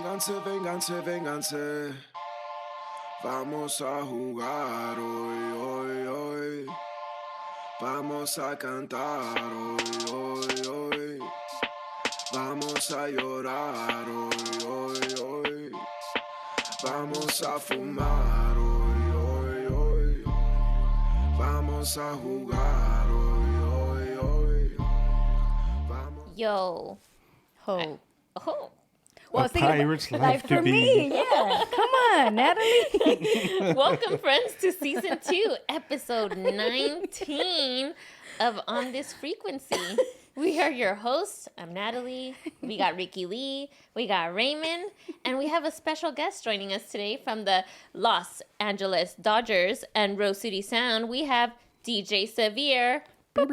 Vénganse, vénganse, vénganse. Vamos a jugar hoy, hoy, hoy. Vamos a cantar hoy, hoy, hoy. Vamos a llorar hoy, hoy, hoy. Vamos a fumar hoy, hoy, hoy. Vamos a jugar hoy, hoy, hoy. Vamos. Yo. Ho. Oh. Well, A pirate's life to for be. me, yeah. Come on, Natalie. Welcome, friends, to season 2, episode 19 of On This Frequency. We are your hosts. I'm Natalie. We got Ricky Lee. We got Raymond. And we have a special guest joining us today from the Los Angeles Dodgers and Rose City Sound. We have DJ Severe. Oh,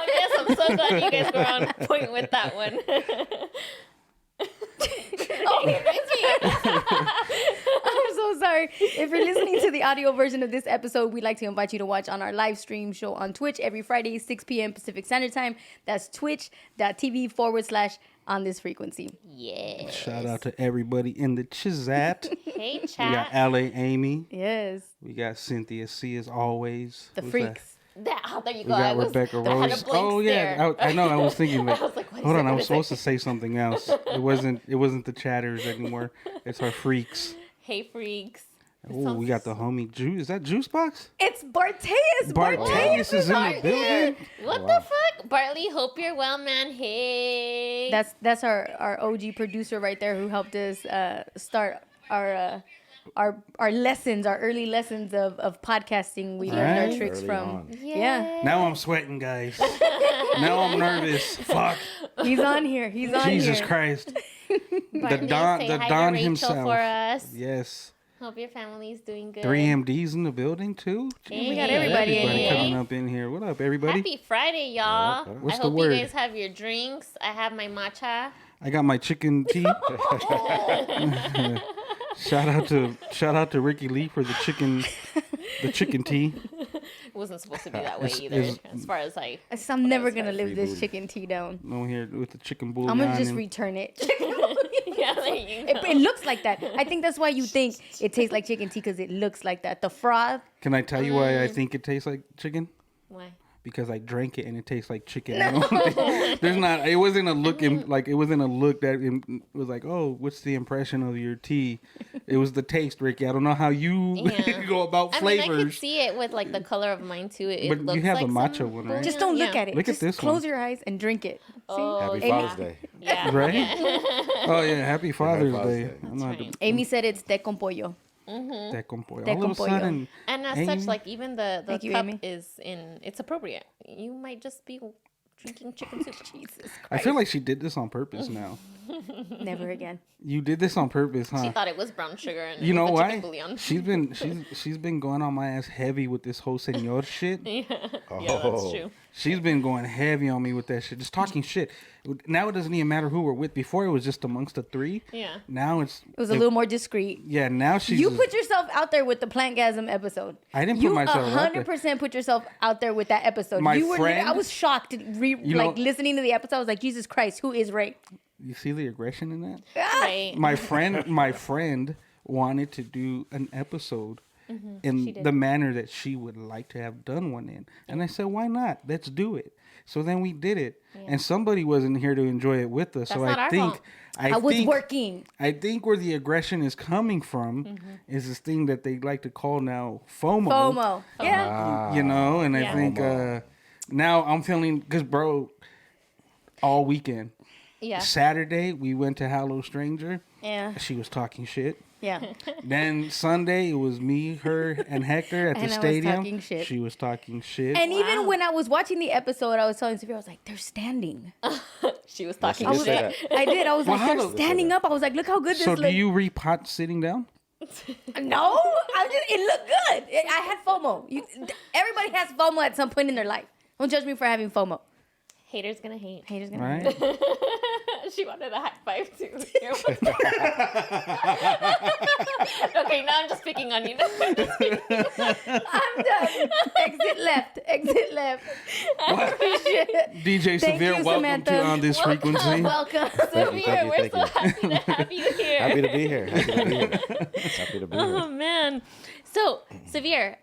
yes, I'm so glad you guys were on point with that one. Oh, I'm so sorry. If you're listening to the audio version of this episode, we'd like to invite you to watch on our live stream show on Twitch every Friday, 6 p.m. Pacific Standard Time. That's twitch.tv/on this frequency. Yes. Shout out to everybody in the Chizat. Hey, We got chat. LA Amy. Yes. We got Cynthia C as always. The Who's freaks. There you We go. got Rebecca I had a Rose. blank Oh yeah, stare. I know. I was thinking that. I was like, what is hold it? on, I What was is supposed it? to say something else. It wasn't the chatters anymore. It's our freaks. Hey, freaks. Oh, we got the homie Juice. Is that Juice Box? It's Barteus. Barteus is in the building. What the fuck? Bartley, hope you're well, man. Hey. That's our OG producer right there who helped us start our lessons, our early lessons of podcasting. We learned our Right. tricks Early from. on. Yeah. Now I'm sweating, guys. Now I'm nervous. Fuck. He's on here. He's on Jesus here. Christ. Bartley, Don- say the hi to Don Rachel himself. for us. Yes. Hope your family's doing good. 3MD's in the building too. Hey. We got everybody in Everybody here. coming up in here. What up, everybody? Happy Friday, y'all. What's I the hope word? you guys have your drinks. I have my matcha. I got my chicken tea. Shout out to Ricky Lee for the chicken tea. It wasn't supposed to be that way It's- either, it's- as far as I... I'm never That's gonna right. live Free this booty. chicken tea down. No here with the chicken bouillon. I'm gonna just and- return it. Yeah, there you go. It looks like that. I think that's why you think it tastes like chicken tea, because it looks like that. The froth. Can I tell you why I think it tastes like chicken? Why? Because I drank it and it tastes like chicken. I don't think- There's not. It wasn't a look. It wasn't a look that was like, oh, what's the impression of your tea? It was the taste, Ricky. I don't know how you Yeah. go about I mean, I could flavors. see it with like the color of mine too. It But you looks have like the matcha some one, right? Just don't look Yeah. at it. Look at Just this close one. your eyes and drink it. See? Oh, Happy yeah. Father's Day. Yeah. Right? Oh yeah, happy Father's Father's Day. Day. I'm not right. Amy said it's té con pollo. that con pollo. Te All of con a pollo. sudden, And as Amy? such, like even the Thank you, cup Amy. is in. It's appropriate. You might just be drinking chicken soup. Jesus Christ. I feel like she did this on purpose. Now Never again. you did this on purpose, huh? She thought it was brown sugar and You it know was the chicken why? bouillon. She's been going on my ass heavy with this whole senor shit. Yeah, Oh. that's true. She's been going heavy on me with that shit, just talking shit. Now it doesn't even matter who we're with. Before it was just amongst the three. Yeah. Now it's It was a little more discreet. Yeah, now she's. You put yourself out there with the Plantgasm episode. I didn't put myself out there. 100% put yourself out there with that episode. My you were friend- I was shocked know- listening to the episode. I was like, Jesus Christ, who is Ray? You see the aggression in that? Right. My friend wanted to do an episode Mm-hmm. in the manner that she would like to have done one in, and I said, why not? Let's do it. So then we did it, and somebody wasn't here to enjoy it with us. That's so not I our think fault. I was working. I think where the aggression is coming from Mm-hmm. is this thing that they like to call now FOMO. FOMO. Yeah. You know, and Yeah. I think now I'm feeling, because bro, all weekend. Yeah. Saturday we went to Hello Stranger. Yeah. She was talking shit. Yeah. Then Sunday it was me, her, and Hector at the And I was stadium. talking shit. She was talking shit. And Wow. even when I was watching the episode, I was telling Sophia, I was like, they're standing. She was talking I was say shit. that. I did. I was Well, like, how they're do- standing up. I was like, look how good this so do looks. you repot sitting down? No, it looked good. I had FOMO. Everybody has FOMO at some point in their life. Don't judge me for having FOMO. Haters gonna hate. Haters gonna Right? She wanted a high five too. Okay, now I'm just picking on you. I'm done. Exit left. Exit left. DJ Thank Severe, you, welcome Samantha. to On This Frequency. Welcome. Severe, we're thank so you. happy to have you here. Happy to be here. Happy to be here. Happy to be Oh here. man. So, Severe,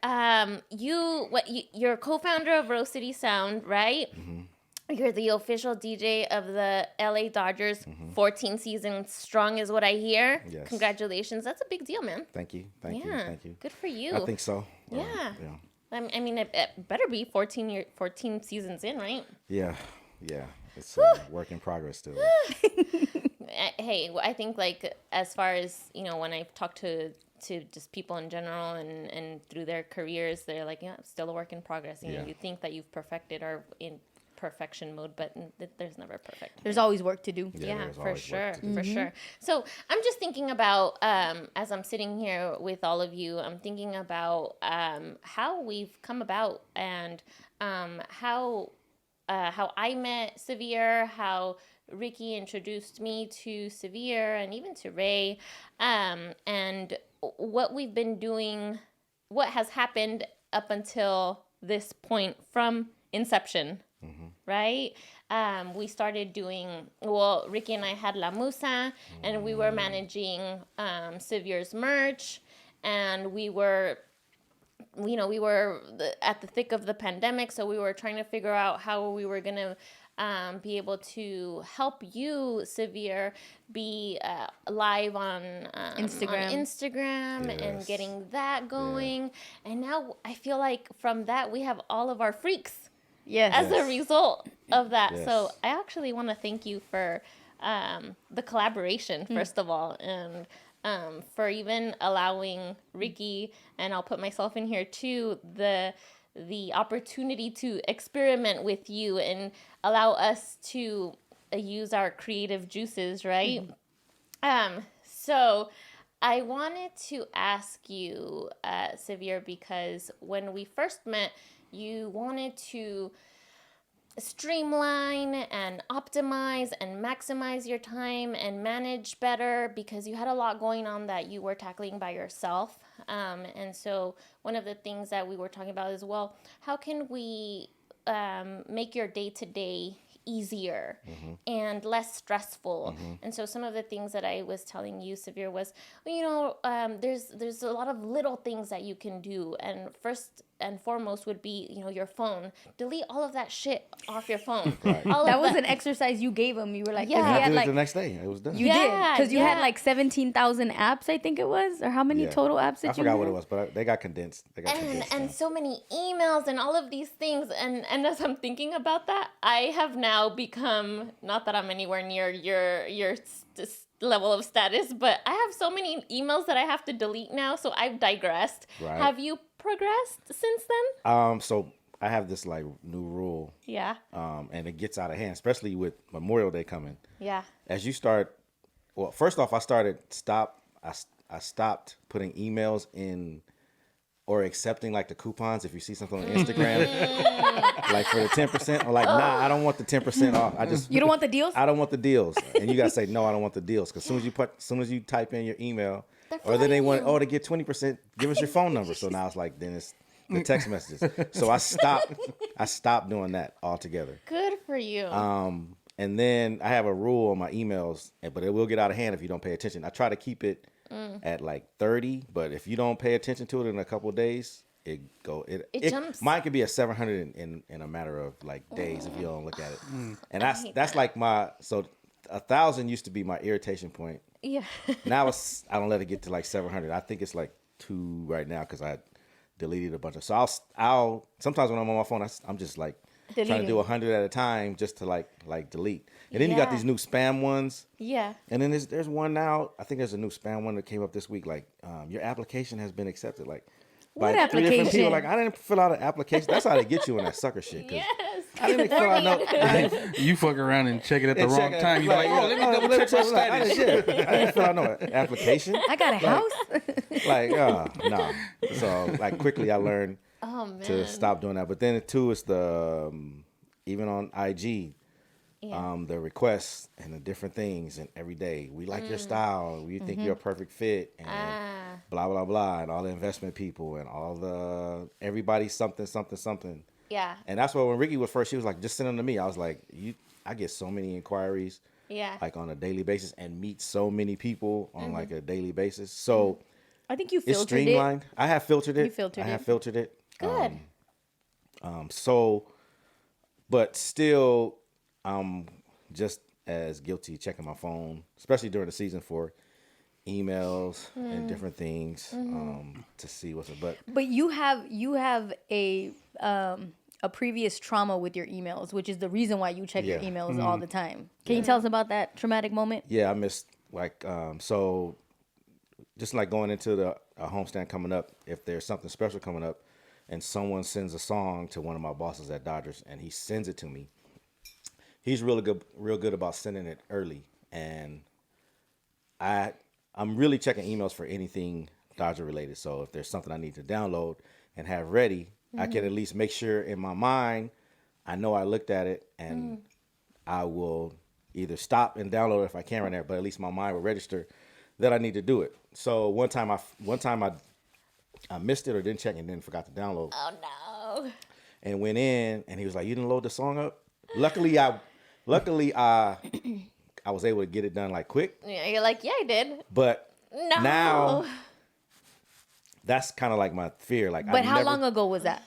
you're co-founder of Rose City Sound, right? Mm-hmm. You're the official DJ of the LA Dodgers. 14 seasons strong is what I hear. Yes. Congratulations. That's a big deal, man. Thank you. Thank Yeah. you. Thank you. Good for you. I think so. Yeah. Yeah. I mean, it better be 14 seasons in, right? Yeah. Yeah. It's a work in progress still. Hey, I think like as far as when I've talked to just people in general and through their careers, they're like, yeah, it's still a work in progress. You know, you think that you've perfected or in perfection mode, but there's never perfect. There's always work to do. Yeah, there's for always sure, work to do. for sure. So I'm just thinking about as I'm sitting here with all of you, I'm thinking about how we've come about and how I met Severe, how Ricky introduced me to Severe and even to Ray, and what we've been doing, what has happened up until this point from inception, right? We started doing, Ricky and I had La Musa, and we were managing Severe's merch, and we were at the thick of the pandemic, so we were trying to figure out how we were going to be able to help you, Severe, be live on Instagram and Yes. getting that going. And now I feel like from that, we have all of our freaks Yes. as a result of that. Yes. So I actually want to thank you for the collaboration, first of all, and for even allowing Ricky, and I'll put myself in here too, the opportunity to experiment with you and allow us to use our creative juices, right? So I wanted to ask you, Severe, because when we first met, you wanted to streamline and optimize and maximize your time and manage better because you had a lot going on that you were tackling by yourself. And so one of the things that we were talking about is, well, how can we make your day-to-day easier and less stressful? And so some of the things that I was telling you, Severe, was, there's a lot of little things that you can do. And first and foremost would be, your phone. Delete all of that shit off your phone. Right. All That of was an exercise you gave him. You were like, 'cause Yeah. he I had did like it the next day. It was done. you did Yeah, because you had yeah. like 17,000 apps, I think it was, or how many Yeah. total apps did I you forgot have? what it was, but they got condensed. and down. so many emails and all of these things, and as I'm thinking about that, I have now become, not that I'm anywhere near your level of status, but I have so many emails that I have to delete now, so I've digressed. Right. Have you progressed since then? So I have this like new rule, Yeah. and it gets out of hand, especially with Memorial Day coming. Yeah. As you start, well, first off, I stopped putting emails in or accepting like the coupons if you see something on Instagram, like for the 10%, or like, nah, I don't want the 10% off. You don't want the deals? I don't want the deals, and you gotta say no, I don't want the deals, because as soon as you type in your email, or then they want to get 20%, give us your phone number. So now it's like, then it's the text messages. So I stopped doing that altogether. Good for you. And then I have a rule on my emails, but it will get out of hand if you don't pay attention. I try to keep it at like 30, but if you don't pay attention to it in a couple of days, it jumps. Mine could be a 700 in a matter of like days if you don't look at it. And that's like 1,000 used to be my irritation point. Yeah. Now I don't let it get to like 700. I think it's like 2 right now because I deleted a bunch of. So I'll sometimes when I'm on my phone, I'm just like trying to Deleting. do 100 at a time just to like delete. And then you got Yeah. these new spam ones. Yeah. And then there's one now. I think there's a new spam one that came up this week. Like your application has been accepted. Like by What 3 different people. application? Like I didn't fill out an application. That's how they get you in that sucker shit. 'Cause Yes. I didn't fill out no. You fuck around and check it at the And wrong check- time. You're like, oh, let me double check my status. I didn't fill out no application. I got a house. Like, no. So, like, quickly I learned Oh man. to stop doing that. But then, too, it's the, even on IG, Yeah. the requests and the different things. And every day, we like your style. We think you're a perfect fit. And blah blah blah, and all the investment people and all the everybody something. Yeah. And that's why when Ricky was first, she was like, just send them to me. I was like, I get so many inquiries, Yeah. like on a daily basis, and meet so many people on like a daily basis. So I think you it's filtered it. streamlined. I have filtered it. You filtered I have it. filtered it. Good. So, but still, I'm just as guilty checking my phone, especially during the season for emails and different things to see what's up. But you have a previous trauma with your emails, which is the reason why you check your Yeah. emails all the time. Can you tell us about that traumatic moment? Yeah, I missed like so just like going into the a homestand coming up, if there's something special coming up and someone sends a song to one of my bosses at Dodgers and he sends it to me, he's real good about sending it early. And I'm really checking emails for anything Dodger related. So if there's something I need to download and have ready, I can at least make sure in my mind I know I looked at it, and I will either stop and download it if I can right there, but at least my mind will register that I need to do it. So one time I missed it or didn't check and then forgot to download Oh no. and went in, and he was like, "You didn't load the song up?" Luckily I was able to get it done like quick, Yeah, you're like, yeah, I did. but No. now that's kind of like my fear. Like, But how long ago was that?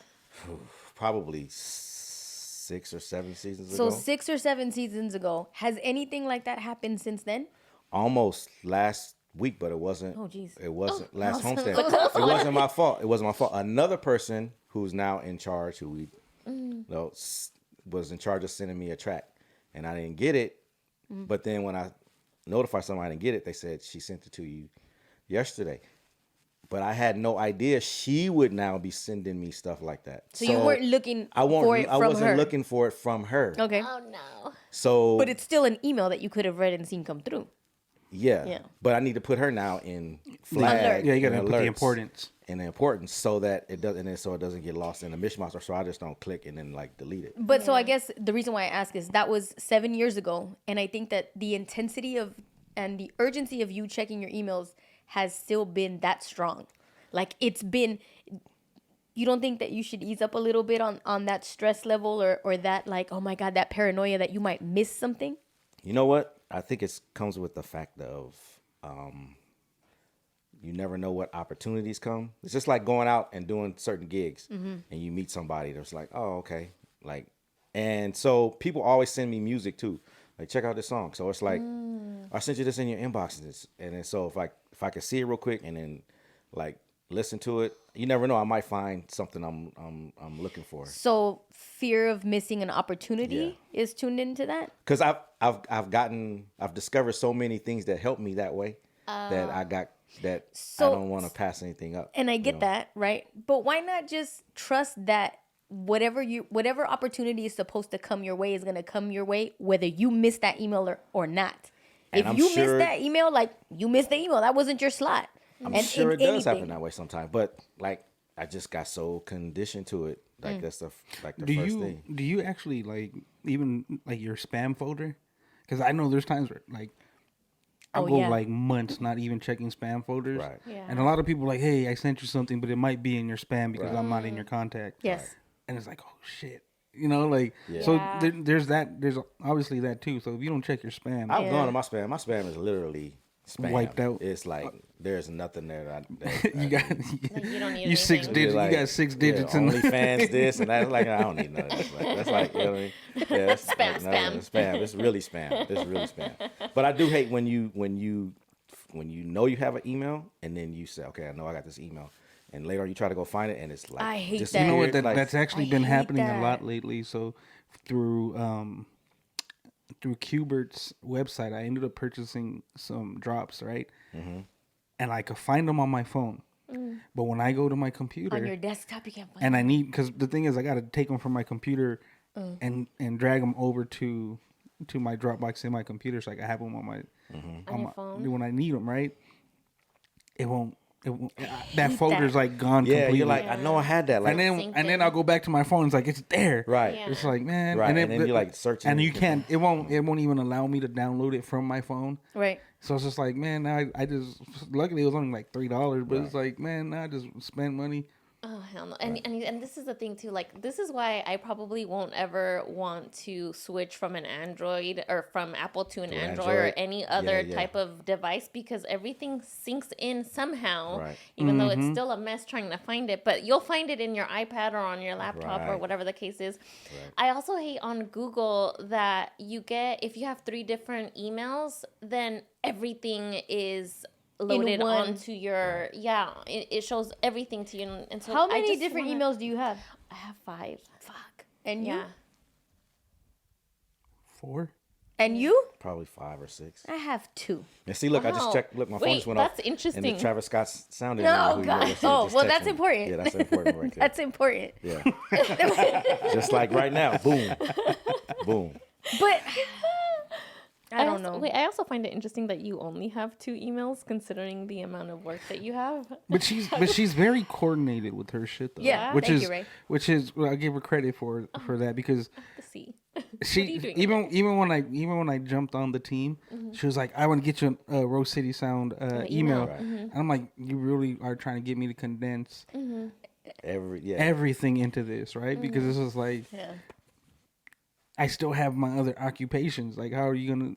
Probably 6 or 7 seasons So ago. 6 or 7 seasons ago. Has anything like that happened since then? Almost last week, but it wasn't. Oh, geez. It wasn't last awesome. homestand. It wasn't my fault. It wasn't my fault. Another person who's now in charge, who was in charge of sending me a track, and I didn't get it. But then when I notified someone I didn't get it, they said she sent it to you yesterday. But I had no idea she would now be sending me stuff like that. So you weren't looking for it I from wasn't her. looking for it from her. Okay. Oh no. So, But it's still an email that you could have read and seen come through. yeah. Yeah. But I need to put her now in flag. Yeah, you gotta and put the alerts importance. and the importance so that it doesn't get lost in the mishmash, or so I just don't click and then like delete it. But so I guess the reason why I ask is that was 7 years ago. And I think that the intensity of and the urgency of you checking your emails has still been that strong. Like it's been, you don't think that you should ease up a little bit on that stress level or that like, oh my God, that paranoia that you might miss something? You know what? I think it comes with the fact of you never know what opportunities come. It's just like going out and doing certain gigs and you meet somebody that's like, oh, okay. Like, and so people always send me music too. Like, check out this song. So it's like, I sent you this in your inbox. And then so if I could see it real quick and then like listen to it, you never know. I might find something I'm looking for. So fear of missing an opportunity is tuned into that? Because I've discovered so many things that help me that way that I don't want to pass anything up. And I get that, right? But why not just trust that whatever opportunity is supposed to come your way is going to come your way, whether you miss that email or not. And If I'm you sure- miss that email, like you missed the email, that wasn't your slot. I'm And sure in it does happen anything. that way sometimes, but like I just got so conditioned to it. Like that's the first thing. Do you actually like even like your spam folder? Because I know there's times where like I'll go like months not even checking spam folders. Right. Yeah. And a lot of people are like, hey, I sent you something, but it might be in your spam because I'm not in your contact. Yes. And it's like, oh shit. You know, like, so there's that. There's obviously that too. So if you don't check your spam, I've gone to my spam. My spam is literally spam. Wiped out. It's like there's nothing there that you got Like, you don't need you 6 anything. digits. like, you got 6 digits in OnlyFans this and that. Like I don't need none of that. That's like you know what I mean? Yeah, that's Spam, spam. It's really spam. It's really spam. But I do hate when you know you have an email and then you say, okay, I know I got this email, and later on you try to go find it and it's like I hate disappeared. that. You know what? Like, That's actually I been hate happening that. a lot lately. So through Cubert's website, I ended up purchasing some drops, right? Mm-hmm. And I could find them on my phone, but when I go to my computer On your desktop, you can't find and I need, because the thing is, I got to take them from my computer and drag them over to my Dropbox in my computer, so I can have them on my On your phone? when I need them, right? It won't that folder's like gone Yeah, completely. you're like, I know I had that. Like, Same and then thing. I'll go back to my phone. It's like it's there. right. Yeah. It's like, man. Right, and then you like searching. and you can't. It won't even allow me to download it from my phone. Right. So it's just like, man, I just luckily it was only like $3, but it's like, man, I just spent money. Oh hell no! And this is the thing too. Like this is why I probably won't ever want to switch from an Android or from Apple to an Android or Android. any other Yeah. type of device because everything sinks in somehow. Right. Even though it's still a mess trying to find it, but you'll find it in your iPad or on your laptop or Right. whatever the case is. I also hate on Google that you get if you have 3 different emails, then everything is loaded one. onto your it shows everything to you and so How I many just different wanna- emails do you have? I have 5. Fuck. And you? Yeah. 4? And you? Probably 5 or 6. I have 2. And see, look, I just Wow. checked. Look, my phone Wait, just went that's off. interesting. And the Travis Scott sounded. No, God. Oh, well, that's important. Yeah, that's important right there. That's important. Yeah. Just like right now, boom, boom. But I don't also, know. Wait, I also find it interesting that you only have 2 emails considering the amount of work that you have. But she's very coordinated with her shit though. Yeah, which thank is you, Ray. which is well, I give her credit for that because Let's see. she What are you doing even when I jumped on the team, she was like, I want to get you a Rose City Sound email. Right. And I'm like, you really are trying to get me to condense everything into this, right? Because this is like Yeah. I still have my other occupations. Like, how are we gonna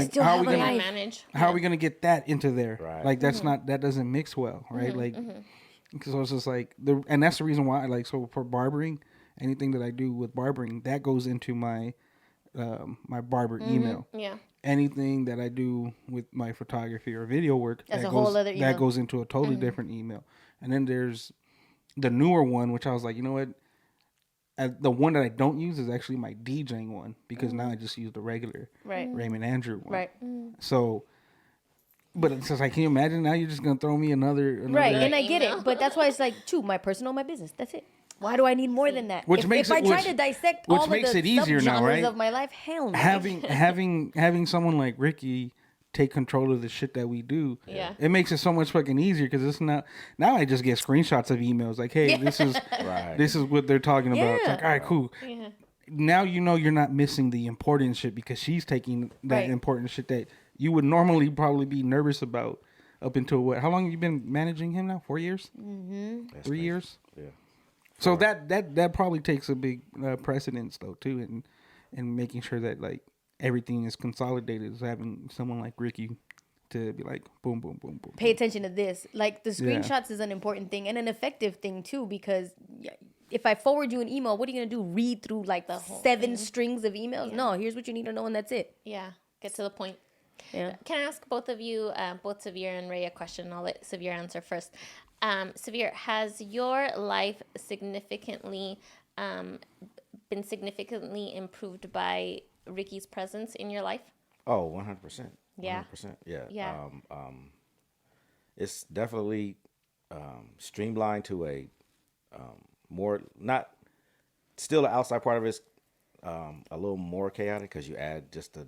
Still have a life. Manage. how are we gonna get that into there? Right. Like that doesn't mix well, right? Like, so it's just like and that's the reason why so for barbering, anything that I do with barbering that goes into my my barber email. Yeah. Anything that I do with my photography or video work That's that a goes whole other email. that goes into a totally different email. And then there's the newer one, which I was like, you know what? The one that I don't use is actually my DJing one because now I just use the regular Right. Raymond Andrew one. Right. So, but it's just like, can you imagine now you're just gonna throw me another Right. And I get email. it. But that's why it's like, 2, my personal, my business. That's it. Why do I need more than that? Which if, makes if I it- try which- to dissect which all makes of the it easier now, subgenres right? of my life, hell no. having someone like Ricky take control of the shit that we do. Yeah. It makes it so much fucking easier because it's not now I just get screenshots of emails like, hey, this is Right. this is what they're talking about. It's Yeah. like, all right, cool. Yeah. Now you know you're not missing the important shit because she's taking that Right. important shit that you would normally probably be nervous about up until what? How long have you been managing him now? 4 years? That's 3 crazy. years? Yeah. So that probably takes a big precedence though too, and making sure that like everything is consolidated. Is having someone like Ricky to be like boom, boom, boom, boom. Pay attention to this. Like the Yeah. screenshots is an important thing and an effective thing too, because if I forward you an email, what are you gonna do? Read through like the whole 7 strings of emails? No, here's what you need to know, and that's it. Yeah. Get to the point. Yeah. Can I ask both of you, both Severe and Ray, a question? I'll let Severe answer first. Severe, has your life significantly been significantly improved by Ricky's presence in your life? Oh, 100%. Yeah. 100%. Yeah. Yeah. It's definitely streamlined to a more not still the outside part of it's a little more chaotic because you add just the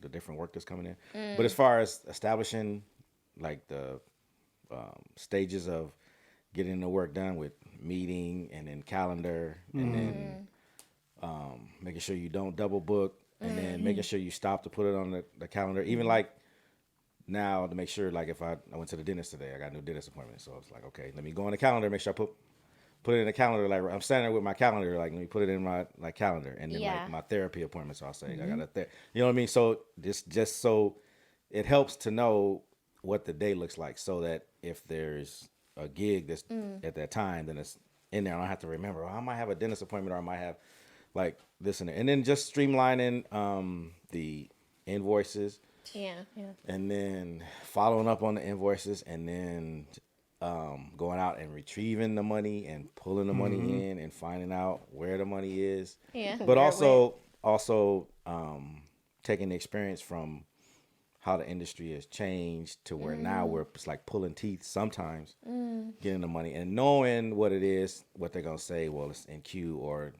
different work that's coming in. But as far as establishing like the stages of getting the work done with meeting and then calendar and then making sure you don't double book and then making sure you stop to put it on the calendar. Even like now to make sure like if I went to the dentist today, I got a new dentist appointment. So I was like, okay, let me go on the calendar, make sure I put it in the calendar. Like I'm standing there with my calendar, like let me put it in my like calendar and then Yeah. like my therapy appointment. So I'll say I got a you know what I mean? So just so it helps to know what the day looks like so that if there's a gig that's at that time, then it's in there. I don't have to remember, I might have a dentist appointment or I might have like this and that. And then just streamlining the invoices Yeah. Yeah. and then following up on the invoices and then going out and retrieving the money and pulling the money in and finding out where the money is. Yeah. But also taking the experience from how the industry has changed to where now we're it's like pulling teeth sometimes getting the money and knowing what it is, what they're going to say, well, it's in queue or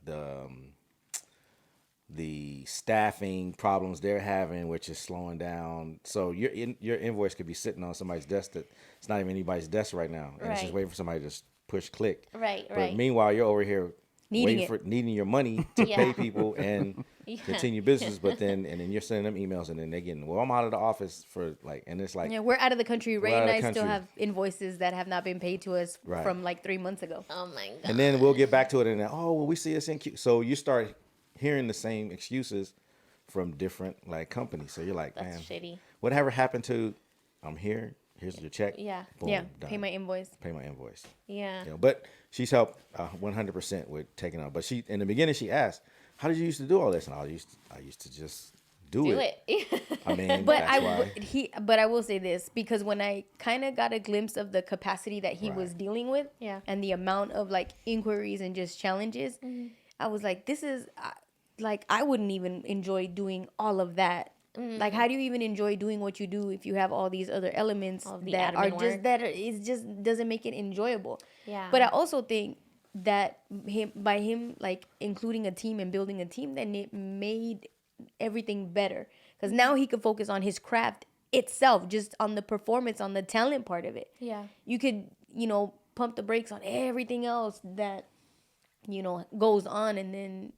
the staffing problems they're having, which is slowing down. So your invoice could be sitting on somebody's desk that it's not even anybody's desk right now, and it's just Right. waiting for somebody to just push click. Right, But right. meanwhile, you're over here Needing needing your money to Yeah. pay people and Yeah. continue business. But then you're sending them emails, and then they're getting, well, I'm out of the office for like, and it's like, Yeah, we're out of the country. Ray out and of I the still country. have invoices that have not been paid to us Right. from like 3 months ago. Oh my god. and then we'll get back to it, and then, oh, well, we see it's in Q. So you start hearing the same excuses from different like companies. So you're like, That's man, shitty. whatever happened to, I'm here. Here's your check. Yeah. Boom, Yeah, done. pay my invoice. Pay my invoice. Yeah. You know, but she's helped 100% with taking on. But she in the beginning she asked, "How did you used to do all this?" And I used to just do it. I mean, But that's why. but I will say this, because when I kind of got a glimpse of the capacity that he was Right. dealing with, Yeah. and the amount of like inquiries and just challenges, I was like, this is like I wouldn't even enjoy doing all of that. Like, how do you even enjoy doing what you do if you have all these other elements All the that are admin just work. that it just doesn't make it enjoyable. Yeah. But I also think that by him like including a team and building a team, then it made everything better, because now he could focus on his craft itself, just on the performance, on the talent part of it. Yeah. You could, pump the brakes on everything else that goes on, and then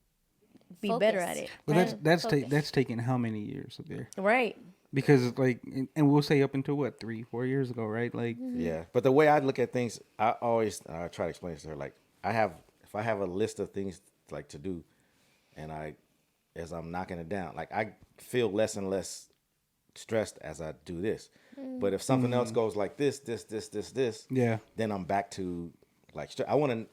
be better Focus. at it. But Focus. that's taken how many years of there? Right. Because like, and we'll say up until what, 3-4 years ago, right? Like, Yeah, but the way I look at things, I always try to explain this to her. Like, if I have a list of things like to do, and as I'm knocking it down, like I feel less and less stressed as I do this. But if something else goes like this, yeah, then I'm back to like I want to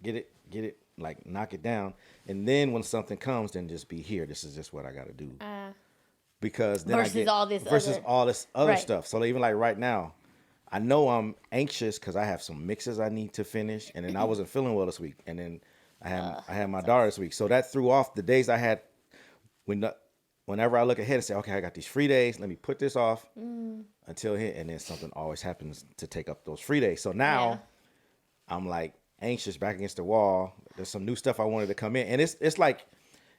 get it, like knock it down, and then when something comes, then just be here. This is just what I got to do. Because then Versus all this other Right. stuff. So even like right now, I know I'm anxious because I have some mixes I need to finish, and then I wasn't feeling well this week, and then I had my daughter this week, so that threw off the days I had. Whenever I look ahead and say, okay, I got these free days, let me put this off until here, and then something always happens to take up those free days. So now I'm like anxious, back against the wall. There's some new stuff I wanted to come in, and it's like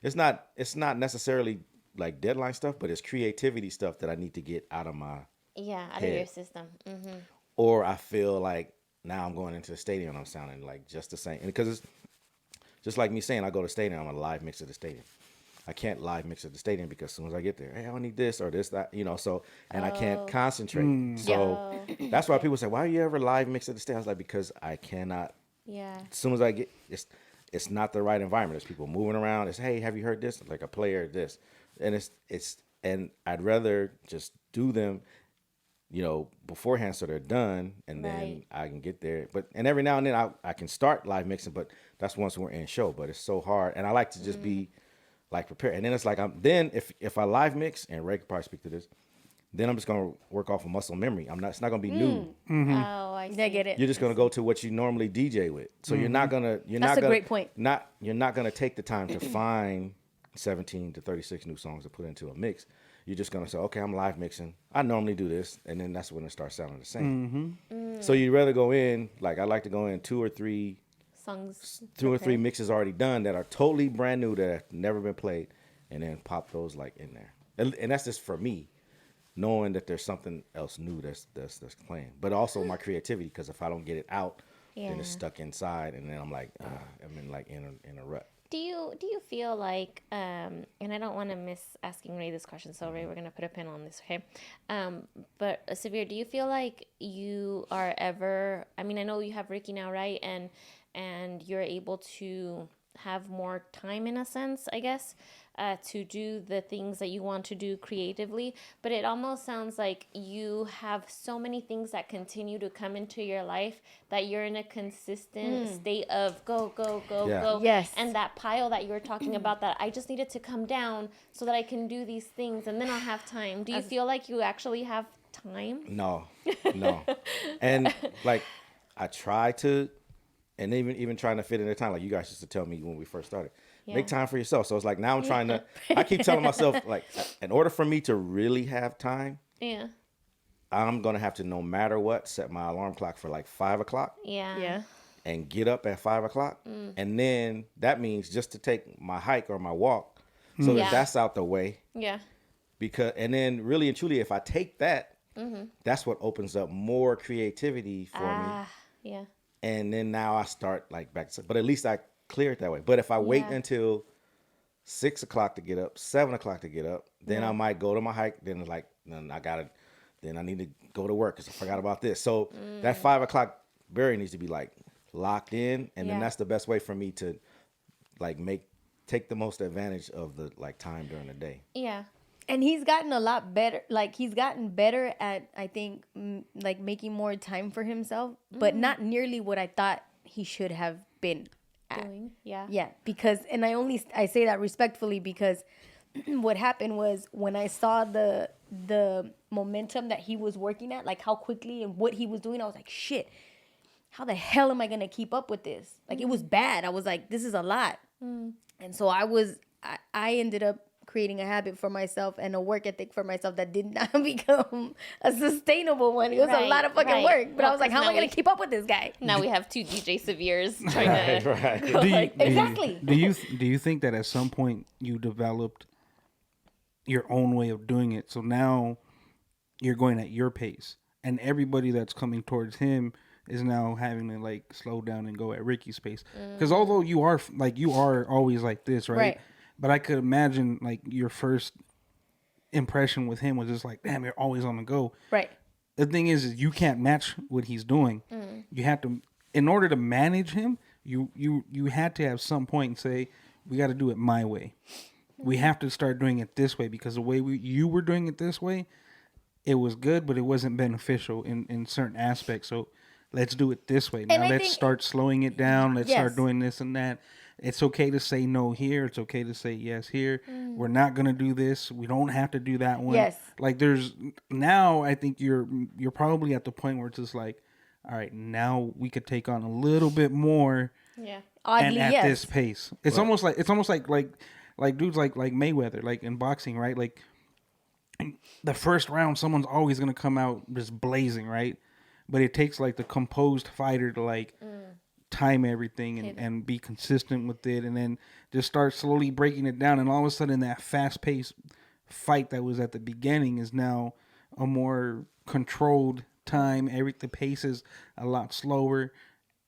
it's not necessarily like deadline stuff, but it's creativity stuff that I need to get out of my Yeah, out of head. your system. Mm-hmm. Or I feel like now I'm going into the stadium and I'm sounding like just the same. And because it's just like me saying I go to the stadium, I'm a live mix at the stadium. I can't live mix at the stadium because as soon as I get there, hey, I don't need this or this, that, so, and I can't concentrate. So that's why people say, why are you ever live mix at the stadium? I was like, because I cannot, Yeah. as soon as I get, it's not the right environment. There's people moving around. It's, hey, have you heard this? Like a player, this. And and I'd rather just do them, beforehand so they're done, and then Right. I can get there. And every now and then I can start live mixing, but that's once we're in show. But it's so hard, and I like to just be like prepared. And then it's like if I live mix, and Ray could probably speak to this, then I'm just gonna work off of muscle memory. It's not gonna be new. Oh, I see. I get it. You're just gonna go to what you normally DJ with. So you're not gonna That's a great point. You're not gonna take the time to find 17 to 36 new songs to put into a mix. You're just gonna say, okay, I'm live mixing. I normally do this, and then that's when it starts sounding the same. So you'd rather go in, like I like to go in two or three mixes already done that are totally brand new that have never been played, and then pop those like in there. And that's just for me, knowing that there's something else new that's playing. But also my creativity, because if I don't get it out, then it's Yeah. stuck inside, and then I'm like, I'm in a rut. Do you feel like and I don't want to miss asking Ray this question, so Ray, we're gonna put a pin on this, okay? But Severe, do you feel like you are ever? I mean, I know you have Ricky now, right? And you're able to have more time in a sense, I guess, to do the things that you want to do creatively. But it almost sounds like you have so many things that continue to come into your life that you're in a consistent state of go, Yeah. go. Yes. And that pile that you were talking about, that I just needed to come down so that I can do these things and then I'll have time. Do you feel like you actually have time? No. And like I try to, and even trying to fit in the time, like you guys used to tell me when we first started, make time for yourself. So it's like now I'm trying to, I keep telling myself, like, in order for me to really have time, Yeah. I'm going to have to, no matter what, set my alarm clock for like 5 o'clock Yeah. Yeah. and get up at 5 o'clock. And then that means just to take my hike or my walk, so Yeah. that that's out the way. Yeah. Because and then really and truly, if I take that, that's what opens up more creativity for me. Yeah. And then now I start like back to, but at least I clear it that way. But if I wait Yeah. until 6 o'clock to get up, 7 o'clock to get up, then I might go to my hike. Then like, then I need to go to work because I forgot about this. So that 5 o'clock berry needs to be like locked in. And then Yeah. that's the best way for me to like take the most advantage of the like time during the day. Yeah. And he's gotten a lot better. Like, he's gotten better at, I think, like making more time for himself, but not nearly what I thought he should have been at. Doing. Yeah. Yeah, because, and I say that respectfully because what happened was when I saw the momentum that he was working at, like how quickly and what he was doing, I was like, shit, how the hell am I gonna keep up with this? Like, it was bad. I was like, this is a lot. And so I ended up creating a habit for myself and a work ethic for myself that did not become a sustainable one. It was a Right, lot of fucking right. work. But Well, I was like, 'cause how am I now going to keep up with this guy? Now we have 2 DJ Severes trying to. Right. Exactly. Do you think that at some point you developed your own way of doing it? So now you're going at your pace, and everybody that's coming towards him is now having to like slow down and go at Ricky's pace. Because although you are always like this, right? But I could imagine like your first impression with him was just like, damn, you're always on the go. Right. The thing is you can't match what he's doing. You have to, in order to manage him, you had to have some point and say, we got to do it my way. We have to start doing it this way because the way you were doing it this way, it was good, but it wasn't beneficial in certain aspects. So let's do it this way. Now let's start slowing it down. Let's start doing this and that. It's okay to say no here. It's okay to say yes here. We're not gonna do this. We don't have to do that one. Yes. Like there's now, I think you're probably at the point where it's just like, all right, now we could take on a little bit more. Yeah. Oddly, And at yes. this pace, it's almost like dudes like Mayweather, like in boxing, right? Like the first round, someone's always gonna come out just blazing, right? But it takes like the composed fighter to like time everything and be consistent with it, and then just start slowly breaking it down. And all of a sudden, that fast-paced fight that was at the beginning is now a more controlled time. The pace is a lot slower,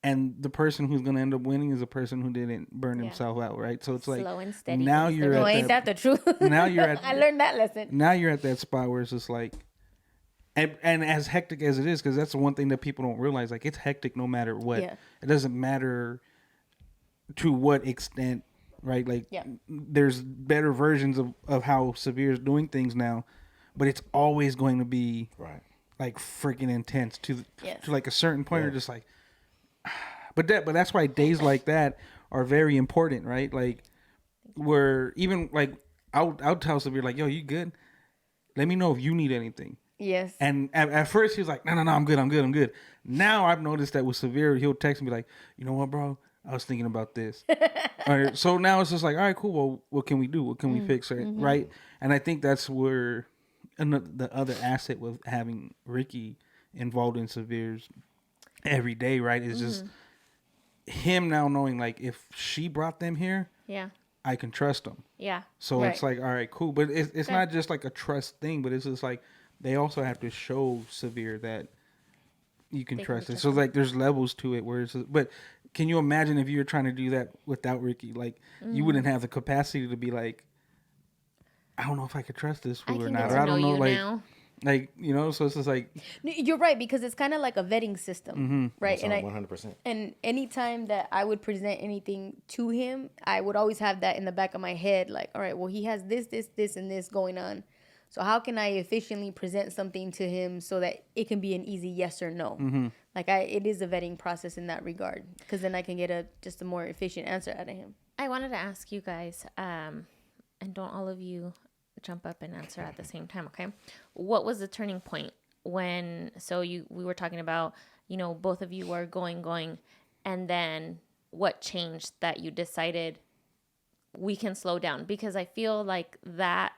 and the person who's going to end up winning is the person who didn't burn himself out, right? So it's like Slow and steady now wins the you're race. No, at ain't that the truth? now you're at I learned that lesson. now you're at that spot where it's just like, and as hectic as it is, because that's the one thing that people don't realize, like it's hectic no matter what. Yeah. It doesn't matter to what extent, right? Like there's better versions of how Severe is doing things now, but it's always going to be like freaking intense to like a certain point. You're just like, but that's why days like that are very important, right? Like where even like I'll tell Severe like, yo, you good? Let me know if you need anything. Yes. And at first he was like, no, I'm good. Now I've noticed that with Severe, he'll text me like, you know what, bro? I was thinking about this. All right, so now it's just like, all right, cool. Well, what can we do? What can we fix? Right? And I think that's where the other asset with having Ricky involved in Severe's every day, right, is just him now knowing like if she brought them here, I can trust them. Yeah. So it's like, all right, cool. But it's not just like a trust thing, but it's just like they also have to show Severe that you can trust it. So like there's levels to it where it's but can you imagine if you were trying to do that without Ricky? Like you wouldn't have the capacity to be like, I don't know if I could trust this fool or not. Or I don't know, like you know, so it's just like You're right, because it's kind of like a vetting system, right? That's 100%. And anytime that I would present anything to him, I would always have that in the back of my head, like, all right, well, he has this, and this going on. So how can I efficiently present something to him so that it can be an easy yes or no? Like it is a vetting process in that regard, because then I can get just a more efficient answer out of him. I wanted to ask you guys, and don't all of you jump up and answer at the same time, okay? What was the turning point when, we were talking about, you know, both of you were going, and then what changed that you decided we can slow down? Because I feel like that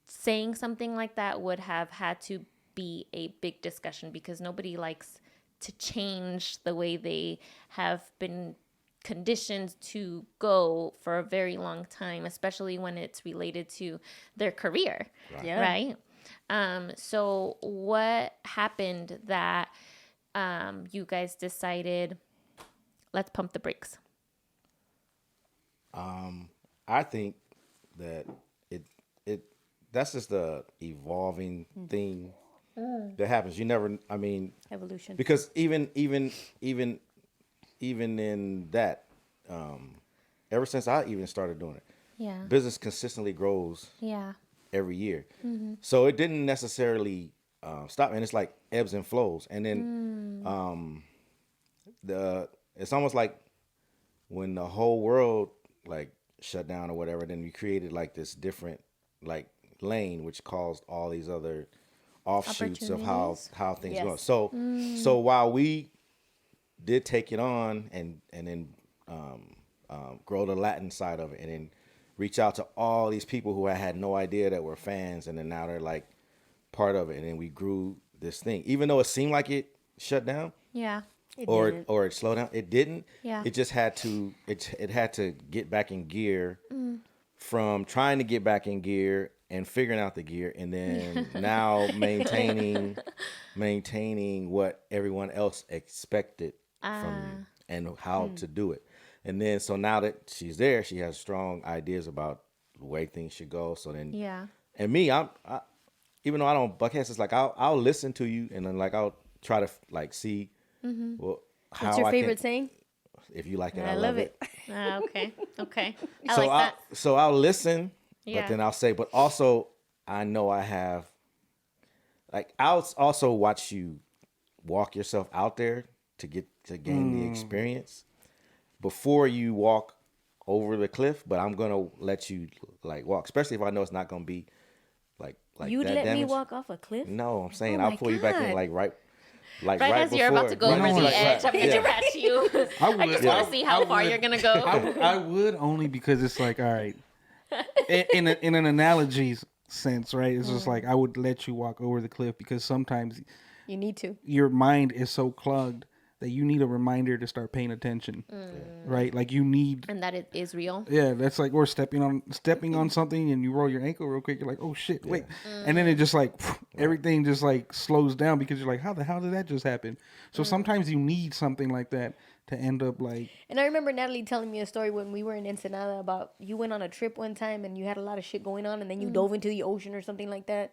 saying something like that would have had to be a big discussion, because nobody likes to change the way they have been conditioned to go for a very long time, especially when it's related to their career, Yeah. right? So what happened that you guys decided, let's pump the brakes? I think that it that's just the evolving thing that happens. You never, I mean, Evolution. because even in that, ever since I even started doing it, Yeah. business consistently grows Yeah. every year. So it didn't necessarily stop, and it's like ebbs and flows. And then it's almost like when the whole world like shut down or whatever, then we created like this different like lane, which caused all these other offshoots of how things go. Yes. So while we did take it on and then grow the Latin side of it, and then reach out to all these people who I had no idea that were fans, and then now they're like part of it, and then we grew this thing, even though it seemed like it shut down. Yeah. Or it slowed down. It didn't. Yeah. It just had to. It had to get back in gear. From trying to get back in gear and figuring out the gear, and then now maintaining what everyone else expected from you and how to do it. And then so now that she's there, she has strong ideas about the way things should go. So then, Yeah. and me, I even though I don't buck heads, it's like I'll listen to you, and then like I'll try to like see. Well, how What's your I favorite can, saying? if you like it, I love it. Okay. Okay. I so like that. So I'll listen, Yeah. but then I'll say, but also I know I have, like, I'll also watch you walk yourself out there to gain the experience before you walk over the cliff. But I'm gonna let you like walk, especially if I know it's not gonna be like You'd that let me damage. walk off a cliff? No, I'm saying Oh I'll my pull you back in God. like right Right as before. you're about to go Right, over no, the edge, I'm yeah. gonna catch you. I just want to see how far you're gonna go. I would only because it's like, all right, in an analogy sense, right? It's just like I would let you walk over the cliff because sometimes You need to. your mind is so clogged that you need a reminder to start paying attention, right? Like you need, And that it is real. yeah, that's like we're stepping on something and you roll your ankle real quick. You're like, oh shit, wait, and then it just like everything just like slows down because you're like, how the hell did that just happen? So sometimes you need something like that to end up like. And I remember Natalie telling me a story when we were in Ensenada about you went on a trip one time and you had a lot of shit going on and then you dove into the ocean or something like that.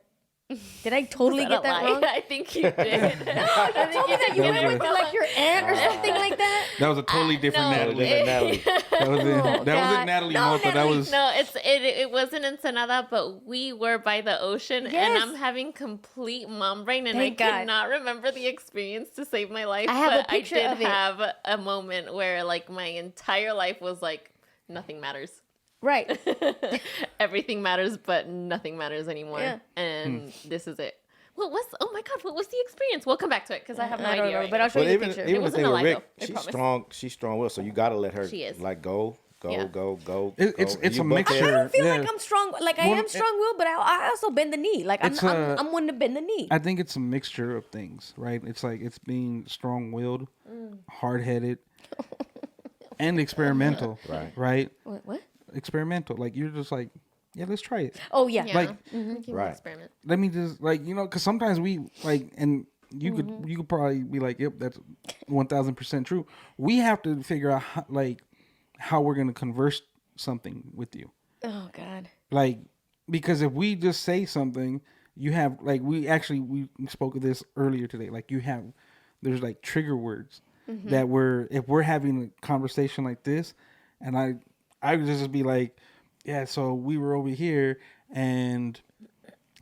Did I totally get that wrong? I think you did. I think you said you went with like your aunt or something like that. That was a totally different no, Natalie. Natalie. That wasn't God. Natalie No, Mota. That Natalie. was No, it wasn't Ensenada, but we were by the ocean, and Yes. I'm having complete mom brain, and Thank I God. cannot remember the experience to save my life. I have a but picture I did of it. have a moment where like my entire life was like nothing matters. Right. Everything matters, but nothing matters anymore. Yeah. And this is it. Oh my God, what was the experience? We'll come back to it because I have no I don't idea. know, right but now. I'll show But you the even picture. even the wasn't thing a with lie, Rick, though. I she's promise. she's strong willed, so you gotta let her She is. like go. Yeah. It's You a buck mixture. head. I don't feel Yeah. like I'm strong. Like I Well, am strong-willed, but I also bend the knee. Like It's I'm one to bend the knee. I think it's a mixture of things, right? It's like it's being strong-willed, hard-headed, and experimental, Right. Right? What? Experimental. Like you're just like, yeah, let's try it. Oh yeah. Yeah. Like, Give me an Right. experiment. let me just like because sometimes we like and. You could probably be like, yep, that's 1,000% true. We have to figure out how we're gonna converse something with you. Oh God. Like, because if we just say something, you have like we spoke of this earlier today. Like there's like trigger words that if we're having a conversation like this, and I would just be like, yeah, so we were over here and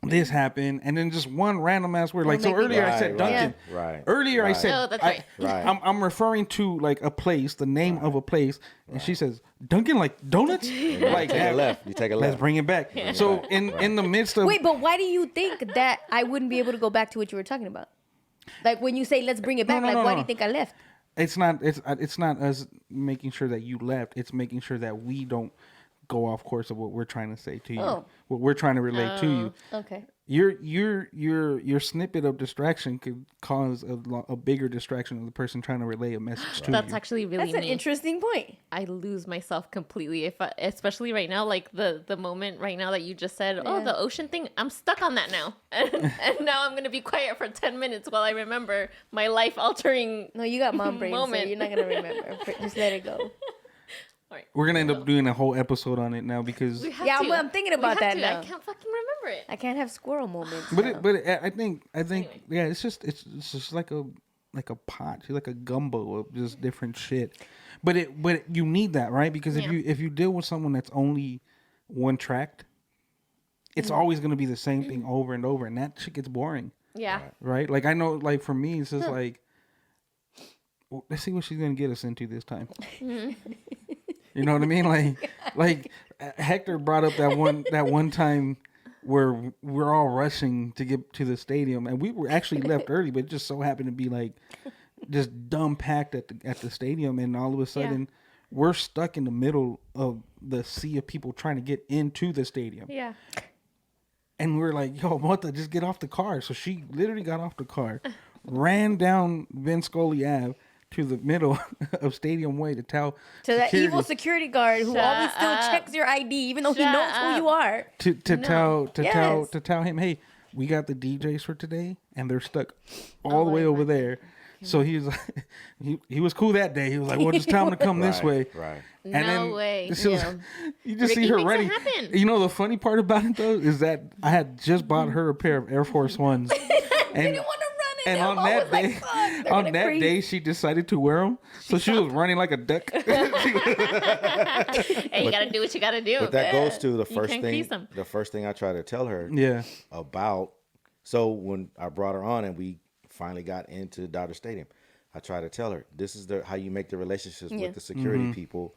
this happened, and then just one random ass word. Like so make me earlier I Right, said right, Dunkin'. right, Earlier I right. said Oh, that's right. Right. I'm referring to like a place, the name of a place, and she says Dunkin' like donuts. Like Take a left. You take a Let's left. bring it back. So in the midst of Wait, but why do you think that I wouldn't be able to go back to what you were talking about? Like when you say let's bring it back, why do you think I left? it's not us making sure that you left. It's making sure that we don't go off course of what we're trying to say to you, Oh. what we're trying to relate to you. Okay. your snippet of distraction could cause a bigger distraction of the person trying to relay a message to That's you. actually really That's an me. interesting point. I lose myself completely especially right now, like the moment right now that you just said, oh, the ocean thing. I'm stuck on that now, and now I'm gonna be quiet for 10 minutes while I remember my life altering. No, you got mom brain, so Moment. you're not gonna remember. Just let it go. All right. We're gonna end up doing a whole episode on it now because, We have Yeah, to. I'm thinking We about have that to. now. I can't fucking remember it. I can't have squirrel moments. I think yeah, it's just like a pot, like a gumbo of just different shit. But you need that, right? Because if you deal with someone that's only one tracked, it's always gonna be the same thing over and over, and that shit gets boring. Yeah. Right? Like I know, like for me, it's just like, well, let's see what she's gonna get us into this time. You know what I mean? Like Hector brought up that one time where we're all rushing to get to the stadium, and we were actually left early, but it just so happened to be like just dumb packed at the stadium, and all of a sudden we're stuck in the middle of the sea of people trying to get into the stadium. Yeah. And we're like, yo, Martha, just get off the car. So she literally got off the car, ran down Ben Scully Ave to the middle of Stadium Way to tell To that security- evil security guard who Shut always still up. checks your ID, even though he Shut knows who you are. to Yes. tell him, hey, we got the DJs for today, and they're stuck all the way over there. So he was like, he was cool that day. He was like, well, just tell them to come this way. Right. And No way. she was- you just Ricky see her makes it running. happen. You know the funny part about it though is that I had just bought her a pair of Air Force Ones, and Didn't want to run it. and Their on mom that was like, day, "Fuck, they're on gonna that freeze." day, she decided to wear them. So she was running like a duck. Hey, you gotta do what you gotta do. But that goes to the You first can't thing. crease 'em. The first thing I try to tell her Yeah. about. So when I brought her on and we finally got into Dodger Stadium, I try to tell her this is how you make the relationships with the security people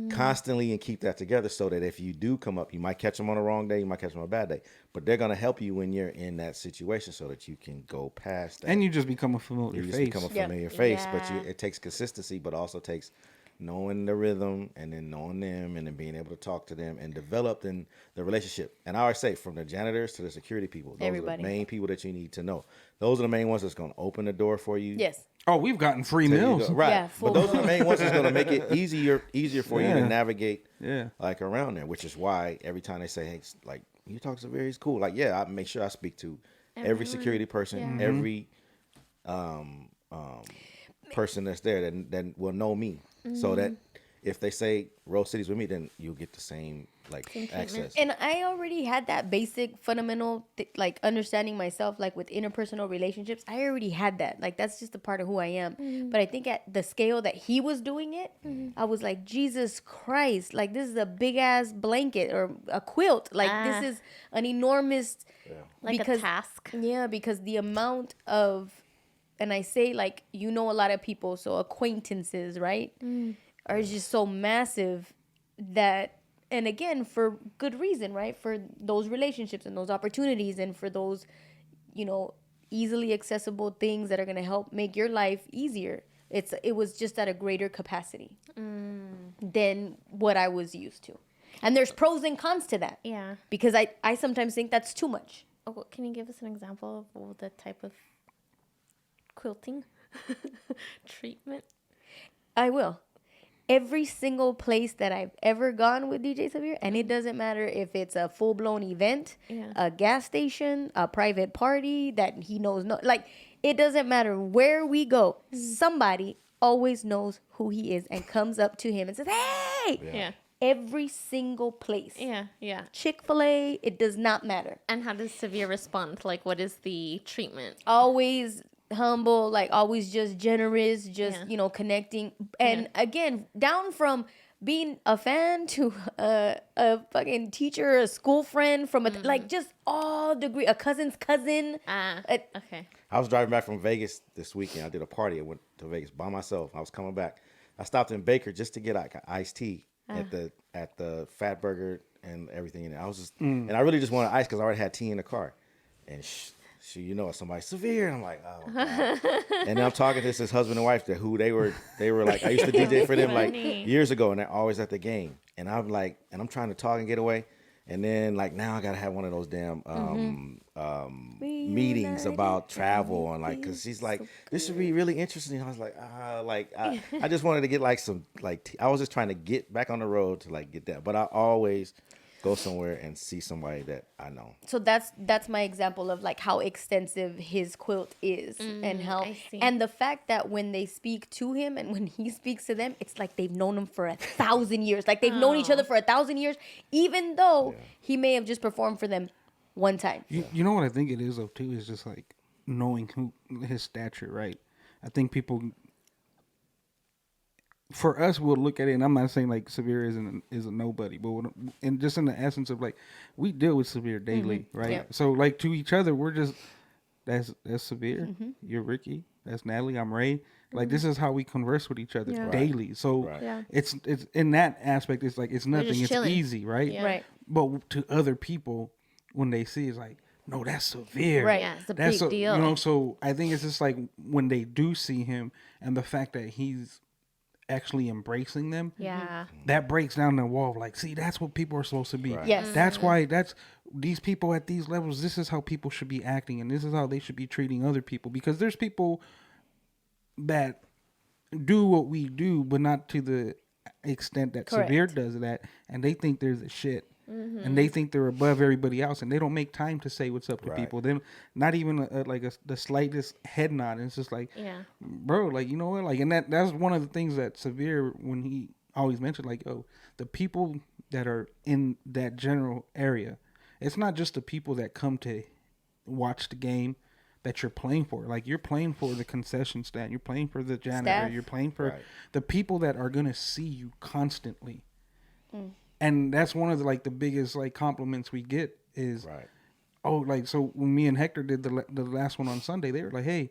constantly and keep that together, so that if you do come up, you might catch them on a wrong day, you might catch them on a bad day, but they're gonna help you when you're in that situation so that you can go past that. And you just become a familiar You just face. become a Yeah. familiar face, but Yeah. it takes consistency, but also takes knowing the rhythm and then knowing them and then being able to talk to them and develop in the relationship. And I always say, from the janitors to the security people, those Everybody. are the main people that you need to know. Those are the main ones that's going to open the door for you. Yes. Oh, we've gotten free Till you meals. go- right. Yeah, full but those are the main ones that's going to make it easier for you Yeah. to navigate Yeah. like around there, which is why every time they say, hey, like, you talk to Severe, he's cool. Like, yeah, I make sure I speak to every security person, every person that's there that will know me, so that if they say Rose City's with me, then you'll get the same access. And I already had that basic fundamental like understanding myself, like with interpersonal relationships. I already had that. Like that's just a part of who I am. But I think at the scale that he was doing it, I was like, Jesus Christ, like this is a big ass blanket or a quilt. Like this is an enormous Like a task. Yeah, because the amount of, and I say like, you know, a lot of people, so acquaintances, right? Are just so massive that, and again, for good reason, right? For those relationships and those opportunities and for those, you know, easily accessible things that are going to help make your life easier. It was just at a greater capacity than what I was used to. And there's pros and cons to that. Yeah. Because I sometimes think that's too much. Oh, can you give us an example of the type of quilting treatment? I will. Every single place that I've ever gone with DJ Severe, and it doesn't matter if it's a full-blown event, a gas station, a private party that he knows, like, it doesn't matter where we go. Somebody always knows who he is and comes up to him and says, hey! Yeah. Every single place. Yeah. Chick-fil-A, it does not matter. And how does Severe respond? Like, what is the treatment? Always humble, like always just generous, just you know, connecting. And again, down from being a fan to a fucking teacher, a school friend, from a like just all degree, a cousin's cousin. Okay. I was driving back from Vegas this weekend. I did a party. I went to Vegas by myself. I was coming back. I stopped in Baker just to get like an iced tea at the Fat Burger and everything in it. I was just, and I really just wanted ice because I already had tea in the car. And you know, somebody Severe, and I'm like, oh God. And then I'm talking to this husband and wife that who they were like, I used to DJ for them like Funny. years ago, and they're always at the game. And I'm like, and I'm trying to talk and get away. And then like now I gotta have one of those damn meetings about travel and like, cause she's like, this should be really interesting. I was like, I just wanted to get like some like I was just trying to get back on the road to like get that. But I always go somewhere and see somebody that I know. So that's my example of like how extensive his quilt is and how I see. and the fact that when they speak to him and when he speaks to them, it's like they've known him for 1,000 years. Like they've known each other for 1,000 years, even though he may have just performed for them one time. You know what I think it is though too is just like knowing who his stature, right? I think people, for us, we'll look at it, and I'm not saying like Severe is a nobody, but and just in the essence of like we deal with Severe daily, right? Yeah. So like to each other, we're just that's Severe, you're Ricky, that's Natalie, I'm Ray. Like this is how we converse with each other daily. So it's in that aspect, it's like it's nothing, just it's chilling. easy, right? Yeah. Right. But to other people, when they see it's like, no, that's Severe. Right. Yeah, it's a That's big deal. You know, so I think it's just like when they do see him and the fact that he's actually embracing them, Yeah. that breaks down the wall of like, see, that's what people are supposed to be. Right. Yes. That's why these people at these levels, this is how people should be acting and this is how they should be treating other people. Because there's people that do what we do, but not to the extent that Correct. Severe does that, and they think they're the shit. And they think they're above everybody else, and they don't make time to say what's up to people. Then, not even the slightest head nod. And it's just like, Yeah. bro, like you know what, like, and that's one of the things that Severe, when he always mentioned, like, oh, the people that are in that general area, it's not just the people that come to watch the game that you're playing for. Like you're playing for the concession stand, you're playing for the janitor, Staff. you're playing for Right. the people that are gonna see you constantly. And that's one of the like the biggest like compliments we get is, Right. oh, like so when me and Hector did the last one on Sunday, they were like, hey,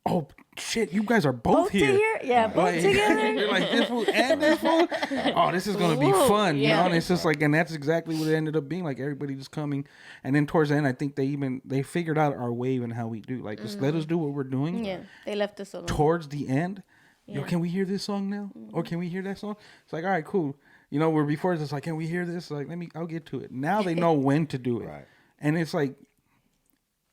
oh shit, you guys are both here. Yeah, both Like, together. you're like this fool and this fool. Oh, this is gonna be Ooh, fun, you know. yeah. And it's just like, and that's exactly what it ended up being. Like everybody just coming, and then towards the end, I think they figured out our wave and how we do. Like, just let us do what we're doing. Yeah, they left us alone. Towards the end, yo, can we hear this song now? Or can we hear that song? It's like, all right, cool. You know, where before it's just like, can we hear this? Like, I'll get to it. Now they know when to do it. Right. And it's like,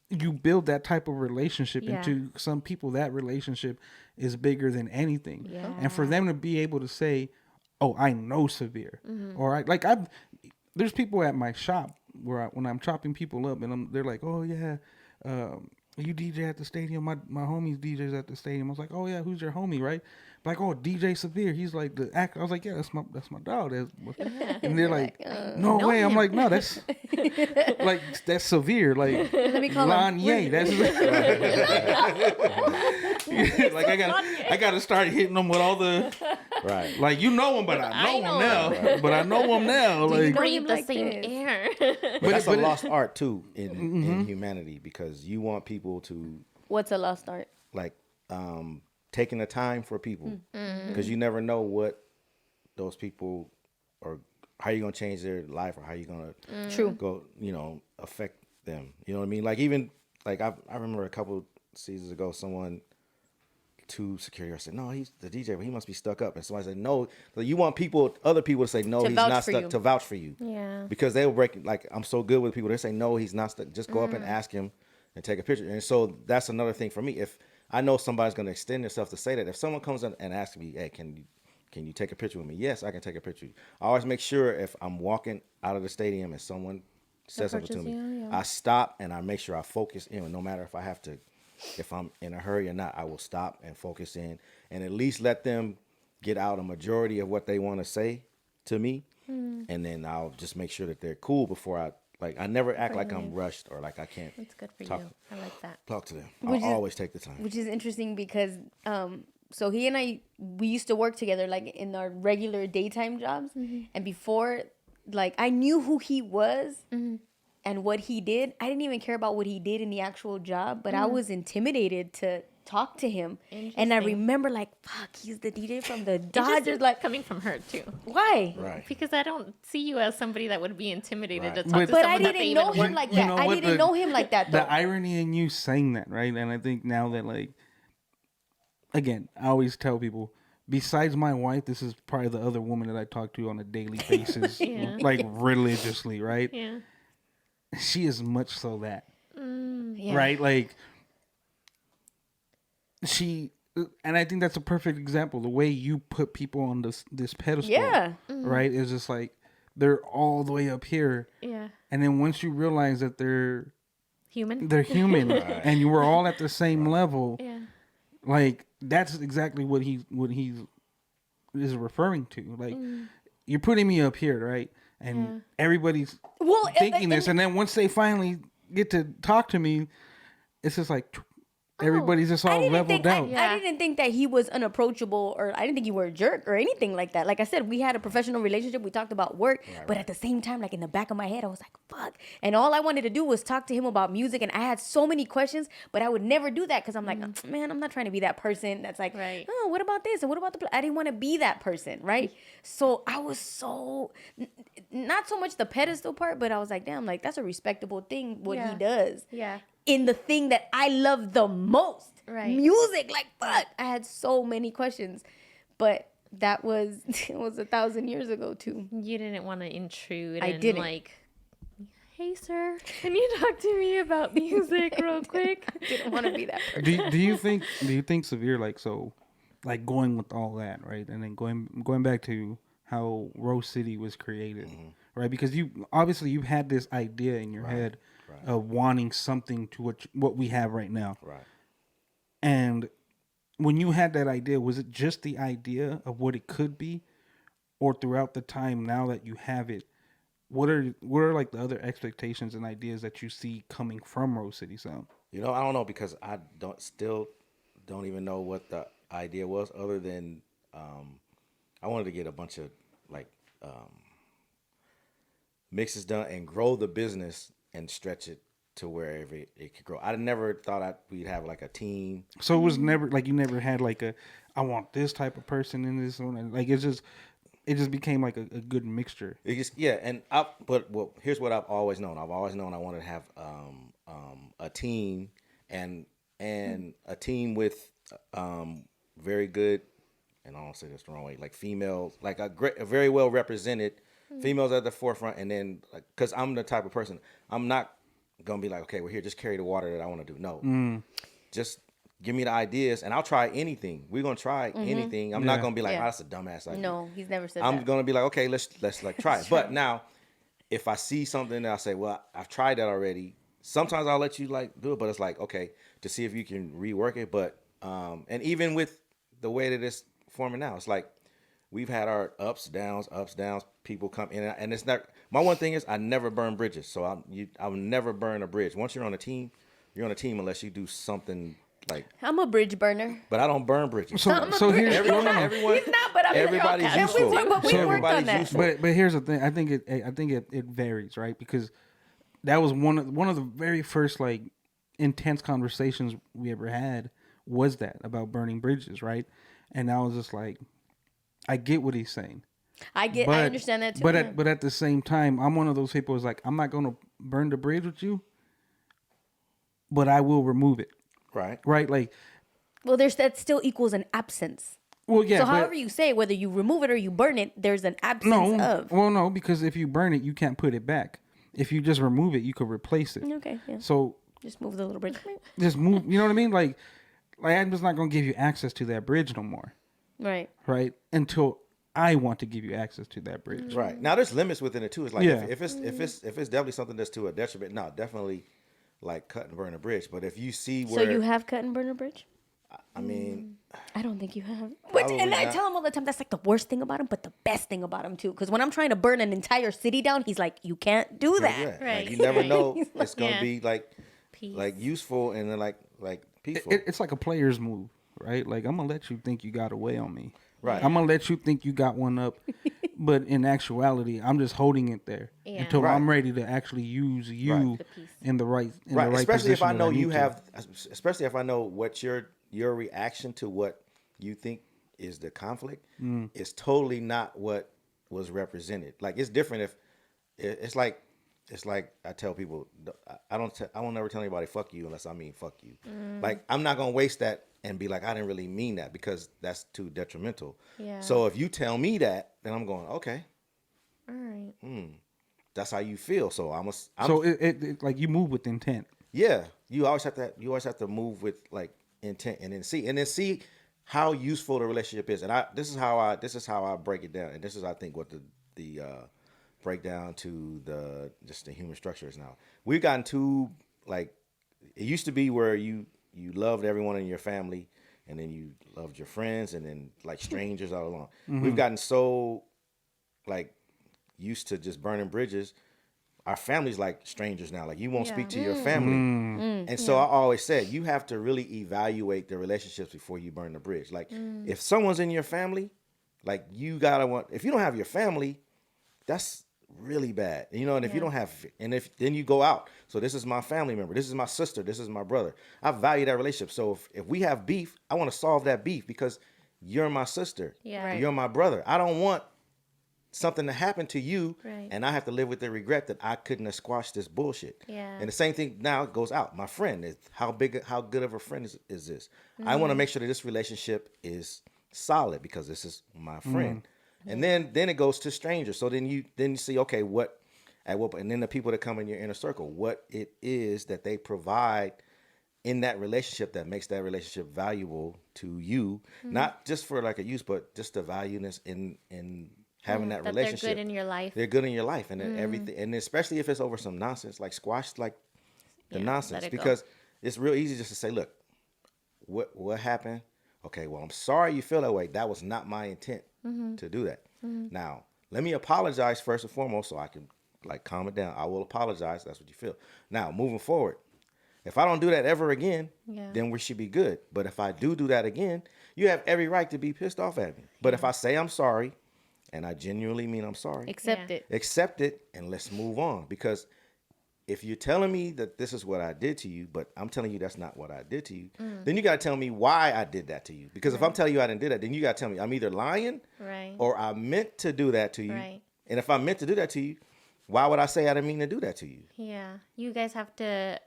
you build that type of relationship, Yeah. and to some people that relationship is bigger than anything. Yeah. And for them to be able to say, oh, I know Severe, or there's people at my shop where when I'm chopping people up and they're like, oh yeah, you DJ at the stadium, my homie's DJs at the stadium. I was like, oh yeah, who's your homie, right? Like, oh, DJ Severe, he's like the actor. I was like, yeah, that's my dog. And they're like, no way. I'm like, no, that's like that's Severe. Like, Let me call him. Lanye. That's like I got to start hitting them with all the Right. like, you know him, but I know know him now. him. But I know him now. Like, know Breathe him the like same this. air. But that's but a lost art too in humanity, because you want people to What's a lost art? like taking the time for people, because you never know what those people or how you're gonna change their life or how you're gonna True. go, affect them. You know what I mean? Like even like I remember a couple seasons ago, someone to security said, no, he's the DJ, but he must be stuck up. And somebody said, no, so you want other people to say, no, To he's vouch not for stuck, you. to vouch for you. Yeah. Because they'll break, like, I'm so good with people. They say, no, he's not stuck. Just go up and ask him and take a picture. And so that's another thing for me. If I know somebody's going to extend themselves to say that, if someone comes in and asks me, hey, can you take a picture with me? Yes, I can take a picture. I always make sure if I'm walking out of the stadium and someone says something to Approaches me, you, yeah. I stop and I make sure I focus in. No matter if I'm in a hurry or not, I will stop and focus in and at least let them get out a majority of what they want to say to me. And then I'll just make sure that they're cool before I never act like I'm rushed or like I can't That's good for Talk. you. I like that. talk to them. Which I'll is- always take the time. Which is interesting because so he and I, we used to work together like in our regular daytime jobs. And before, like, I knew who he was and what he did. I didn't even care about what he did in the actual job, but I was intimidated to talk to him. And I Interesting. remember like, fuck, he's the DJ from the Interesting Dodgers. Like, coming from her too. why? Right. Because I don't see you as somebody that would be intimidated to Right. talk to But someone I that they didn't even know him work like with. that. know I what, didn't know him like that though. the irony in you saying that, right? And I think now that, like, again, I always tell people, besides my wife, this is probably the other woman that I talk to on a daily basis, Yeah. like religiously, right? Yeah. She is much so that, Yeah. right? Like she, and I think that's a perfect example. The way you put people on this pedestal, Yeah. right, is just like they're all the way up here, Yeah. and then once you realize that they're Human. human, and you were all at the same level, Yeah. like that's exactly what he is referring to. Like you're putting me up here, right? And everybody's Well, thinking this, and then once they finally get to talk to me, it's just like everybody's just all leveled out. I didn't think that he was unapproachable, or I didn't think you were a jerk or anything like that. Like I said, we had a professional relationship. We talked about work, but at the same time, like in the back of my head, I was like, fuck. And all I wanted to do was talk to him about music. And I had so many questions, but I would never do that because I'm like, man, I'm not trying to be that person that's like, oh, what about this? And what about I didn't want to be that person, right? So I was so, not so much the pedestal part, but I was like, damn, like that's a respectable thing, what he does. Yeah. In the thing that I love the most, Right. music. Like fuck, I had so many questions, but that was it was 1,000 years ago too. You didn't want to intrude. I and didn't. Like, hey, sir, can you talk to me about music real quick? Didn't want to be that person. do you think Severe, like, so, like, going with all that, right, and then going back to how Rose City was created, right? Because you've had this idea in your head of wanting something to what we have right now, Right. and when you had that idea, was it just the idea of what it could be, or throughout the time now that you have it, what are like the other expectations and ideas that you see coming from Rose City Sound? You know, I don't know because I don't even know what the idea was other than I wanted to get a bunch of like mixes done and grow the business and stretch it to wherever it could grow. I never thought we'd have like a team. So it was never like you never had like I want this type of person in this one, and like it just became like a good mixture. It just here's what I've always known. I've always known I wanted to have a team and a team with very good, and I don't say this the wrong way, like females, like a very well represented females at the forefront, and then because I'm the type of person, I'm not gonna be like, okay, we're here, just carry the water that I want to do. No, just give me the ideas, and I'll try anything. We're gonna try anything. I'm not gonna be like, oh, that's a dumbass idea. No, he's never said I'm that. gonna be like, okay, let's like try it. But now, if I see something that I say, well, I've tried that already. Sometimes I'll let you like do it, but it's like, okay, to see if you can rework it. But and even with the way that it's forming now, it's like we've had our ups, downs. People come in, and it's not. My one thing is I never burn bridges, so I'll never burn a bridge. Once you're on a team unless you do something like. I'm a bridge burner. But I don't burn bridges. So here's everyone, He's not, but I mean, everybody's okay. useful. But we worked on that. Useful. but here's the thing. I think it varies, right? Because that was one of the very first like intense conversations we ever had was that about burning bridges, right? And I was just like, I get what he's saying. I understand that too. But at the same time, I'm one of those people who's like, I'm not gonna burn the bridge with you, but I will remove it. Right. Right? Like, well, that still equals an absence. well, yeah. So but, however you say, whether you remove it or you burn it, there's an absence of. Well, no, because if you burn it, you can't put it back. If you just remove it, you could replace it. Okay, yeah. So Just move the little bridge. just move. You know what I mean? Like I'm just not gonna give you access to that bridge no more. Right. Right? Until I want to give you access to that bridge. Right. Now there's limits within it too. It's like Yeah. if it's definitely something that's to a detriment, no, definitely like cut and burn a bridge. But if you see where So you have cut and burn a bridge? I mean, I don't think you have. Probably And I not. tell him all the time that's like the worst thing about him, but the best thing about him too. Because when I'm trying to burn an entire city down, he's like, "You can't do that." yeah, Right. like, you never Right. know it's gonna Yeah. be like Peace. useful and then like peaceful. It's like a player's move, right? Like I'm gonna let you think you got away on me. Right. I'm gonna let you think you got one up, but in actuality, I'm just holding it there Yeah. until Right. I'm ready to actually use you Right. The piece. in the right right. the right Especially if position I that know need you to. have, especially if I know what your reaction to what you think is the conflict is totally not what was represented. Like it's different if it's like I tell people I won't never tell anybody fuck you unless I mean fuck you. Like I'm not gonna waste that and be like, I didn't really mean that, because that's too detrimental. Yeah. So if you tell me that, then I'm going, okay, All right. that's how you feel. So I'm So it like you move with intent. yeah. You always have to move with like intent, and then see how useful the relationship is. And this is how I break it down. And this is, I think, what the breakdown to the human structure is now. We've gotten to, like, it used to be where you loved everyone in your family, and then you loved your friends, and then like strangers all along. We've gotten so like used to just burning bridges. Our family's like strangers now. Like, you won't speak to your family. And so I always said, you have to really evaluate the relationships before you burn the bridge. Like, if someone's in your family, like, you gotta if you don't have your family, that's really bad. You know, and if you don't have, and then you go out. So this is my family member. This is my sister. This is my brother. I value that relationship. So if we have beef, I want to solve that beef because you're my sister. Yeah. Right. You're my brother. I don't want something to happen to you, Right. and I have to live with the regret that I couldn't have squashed this bullshit. Yeah. And the same thing now goes out. My friend is how good of a friend is this? I want to make sure that this relationship is solid because this is my friend. And then it goes to strangers. So then you see, okay, and then the people that come in your inner circle, what it is that they provide in that relationship that makes that relationship valuable to you, not just for like a use, but just the valueness in having that relationship. They're good in your life. They're good in your life, and then everything, and especially if it's over some nonsense, like squash like the nonsense, because it's real easy just to say, look, what happened? Okay, well, I'm sorry you feel that way. That was not my intent to do that. Now, let me apologize first and foremost, so I can like calm it down. I will apologize. That's what you feel. Now, moving forward, if I don't do that ever again, then we should be good. But if I do that again, you have every right to be pissed off at me. But if I say I'm sorry, and I genuinely mean I'm sorry, Accept it, and let's move on. Because if you're telling me that this is what I did to you, but I'm telling you that's not what I did to you, then you got to tell me why I did that to you. Because if I'm telling you I didn't do that, then you got to tell me I'm either lying or I meant to do that to you. Right. And if I meant to do that to you, why would I say I didn't mean to do that to you? Yeah. You guys have to,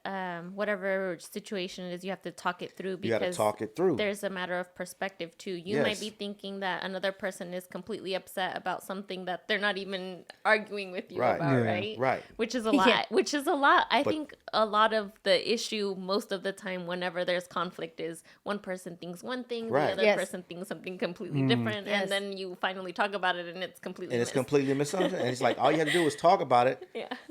whatever situation it is, you have to talk it through because You got to talk it through. there's a matter of perspective too. You might be thinking that another person is completely upset about something that they're not even arguing with you about, right? Right. Which is a lot. Which is a lot. I think a lot of the issue most of the time whenever there's conflict is one person thinks one thing, Right. the other person thinks something completely different, Yes. and then you finally talk about it and it's completely And it's missed. completely misunderstood. And it's like, all you have to do is talk about it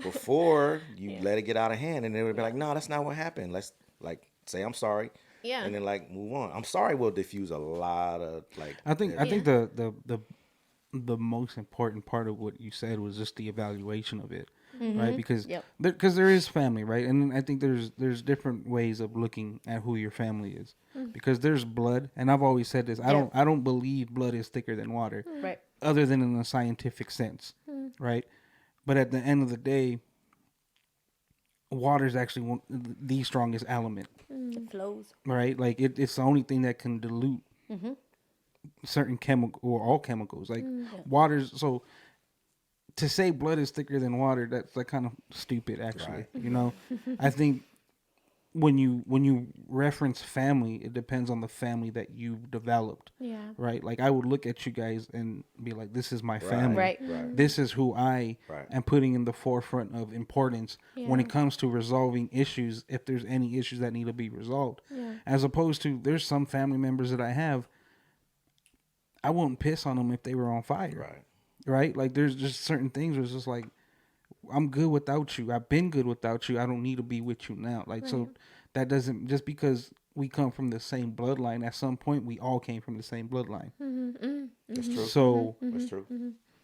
before you let it get out of hand. And they would be like, no, that's not what happened. Let's like say I'm sorry. Yeah. And then like move on. I'm sorry will diffuse a lot of like. I think the most important part of what you said was just the evaluation of it, right? Because there is family, right? And I think there's different ways of looking at who your family is, because there's blood, and I've always said this. I don't believe blood is thicker than water, right? Other than in a scientific sense, right? But at the end of the day, water is actually the strongest element. It flows. Right? Like it's the only thing that can dilute certain chemical or all chemicals. Like water's so to say blood is thicker than water, that's like kind of stupid actually. Right. You know? I think when you reference family, it depends on the family that you've developed. Yeah. Right? Like I would look at you guys and be like, this is my family. Right. This is who I Right. am putting in the forefront of importance when it comes to resolving issues, if there's any issues that need to be resolved. Yeah. As opposed to there's some family members that I have, I wouldn't piss on them if they were on fire. Right? Like there's just certain things where it's just like, I'm good without you. I've been good without you. I don't need to be with you now. Like, so that doesn't, just because we come from the same bloodline, at some point we all came from the same bloodline. That's true. So That's true.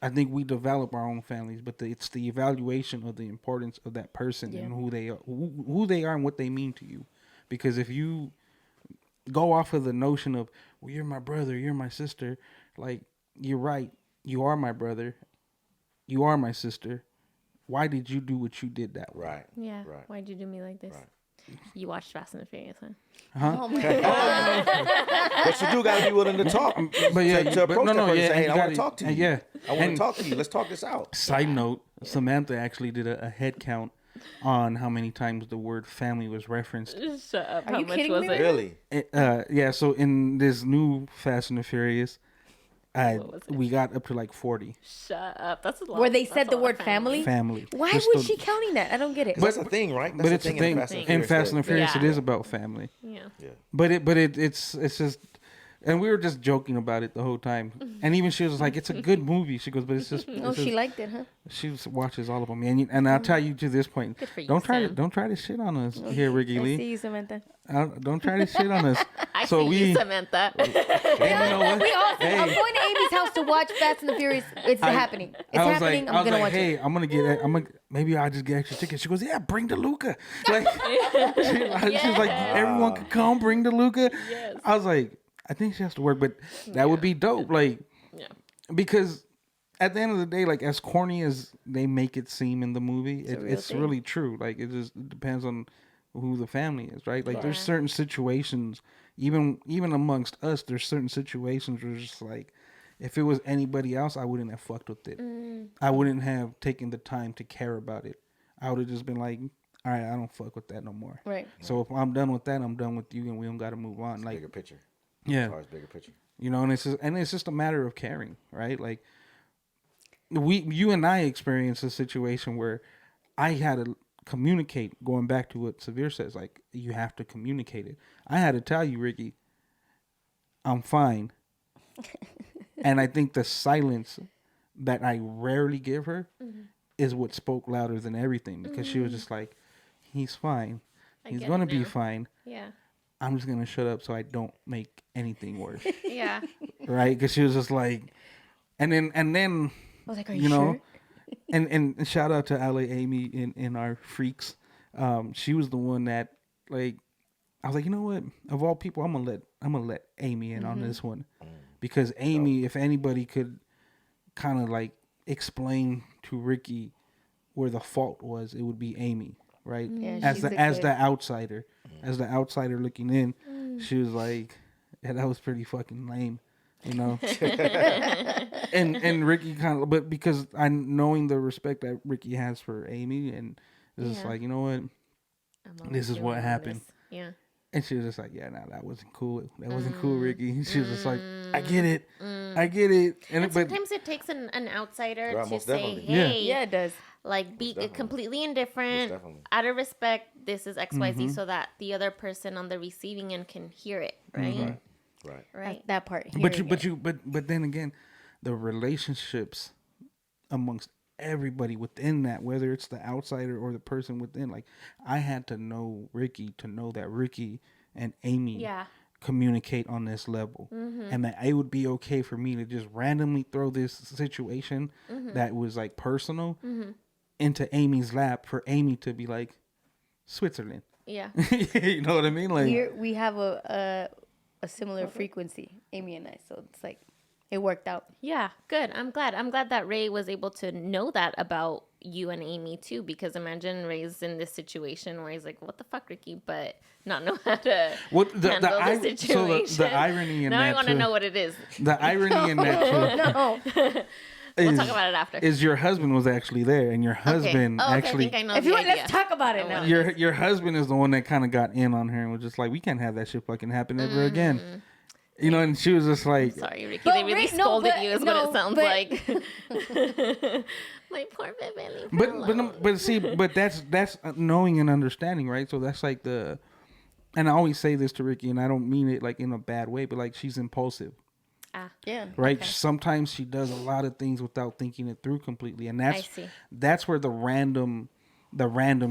I think we develop our own families, but it's the evaluation of the importance of that person and who they are and what they mean to you. Because if you go off of the notion of, well, you're my brother, you're my sister, like, you're right. You are my brother. You are my sister. Why did you do what you did that way? Right. Yeah. Right. Why'd you do me like this? Right. You watched Fast and the Furious, huh? Oh my god. But you do got to be willing to talk. But yeah, to approach that person and say, hey, I want to gotta- talk to you. Yeah. I want And to talk to you. Let's talk this out. Side note, Samantha actually did a head count on how many times the word family was referenced. Shut up. Are How you much kidding was me? it? Really? Yeah, so in this new Fast and the Furious, What was it? we got up to like 40 Shut up. That's a lot. Where they that's said a the lot word of family? family. Why Just was the- she counting that? I don't get it. That's a thing, right? That's But it's a thing. In Fast and the Furious, Yeah. it is about family. Yeah. Yeah. But it's just, and we were just joking about it the whole time. And even she was like, "It's a good movie." She goes, "But it's just." Oh, it's she just- liked it, huh? She just watches all of them, and I'll tell you to this point, Good for you, don't try Sam. to shit on us here, Ricky I Lee. see you, Samantha. Don't try to shit on us. I So see you, Samantha. Hey, you know what? We all Hey. I'm going to Amy's house to watch Fast and the Furious. It's happening. It's I was happening. like, I'm gonna watch hey, it. maybe I'll just get extra tickets. She goes, yeah, bring the Luca. Like, she's like, everyone could come, bring the Luca. Yes. I was like, I think she has to work, but that would be dope. Like, Yeah. because at the end of the day, like, as corny as they make it seem in the movie, it's thing. really true. Like, it just depends on who the family is, right? Like, there's certain situations, even amongst us, there's certain situations where it's just like, if it was anybody else, I wouldn't have fucked with it. I wouldn't have taken the time to care about it. I would have just been like, all right, I don't fuck with that no more. Right. So if I'm done with that, I'm done with you, and we don't got to move on. Like, Bigger picture. yeah, As far as bigger picture. you know, and it's just a matter of caring, right? Like, you and I experienced a situation where I had to communicate. Going back to what Severe says, like, you have to communicate it. I had to tell you, Ricky, I'm fine. And I think the silence that I rarely give her is what spoke louder than everything, because she was just like, he's fine. He's get going to it be now. fine. Yeah. I'm just going to shut up so I don't make anything worse. Yeah. Right? Because she was just like, and then I was like, are you, you know, sure? and shout out to LA Amy in our freaks. She was the one that, like, I was like, you know what? Of all people, I'm gonna let Amy in on this one, because Amy, if anybody could kind of like explain to Ricky where the fault was, it would be Amy, right? Yeah, as she's the the as good- the outsider, looking in, she was like, yeah, that was pretty fucking lame. You know, and Ricky kind of, but because knowing the respect that Ricky has for Amy, and it's just Yeah. like, you know what, this is what happened. Yeah. And she was just like, yeah, no, that wasn't cool. That wasn't cool, Ricky. She was just like, I get it, I get it. And but sometimes it takes an outsider Right, to most say, definitely. hey, Yeah, it does. like, be definitely. completely indifferent, Most definitely. out of respect, this is XYZ, so that the other person on the receiving end can hear it, right? Right. Right. That part. but then again, the relationships amongst everybody within that, whether it's the outsider or the person within, like, I had to know Ricky to know that Ricky and Amy Yeah. communicate on this level, and that it would be okay for me to just randomly throw this situation that was like personal into Amy's lap, for Amy to be like, Switzerland. Yeah. You know what I mean? Like, We have a similar frequency, Amy and I. So it's like it worked out. Yeah, good. I'm glad that Ray was able to know that about you and Amy too, because imagine Ray's in this situation where he's like, "What the fuck, Ricky?" but not know how to handle the situation. So the irony in now that I want to too- know what it is. the irony in that too No. We'll talk about it after. is your husband was actually there, and your husband Okay. Oh, okay. actually, I think I know If the you want, idea. let's talk about it now. your husband is the one that kind of got in on her and was just like, we can't have that shit fucking happen ever again. You know, and she was just like, Sorry, Ricky. But They really Rick- no, scolded but- you, is no, what it sounds but- like. My poor baby. but see, but that's knowing and understanding, right? So that's like and I always say this to Ricky, and I don't mean it like in a bad way, but like, she's impulsive. Yeah. Right. Okay. Sometimes she does a lot of things without thinking it through completely, and see. that's where the random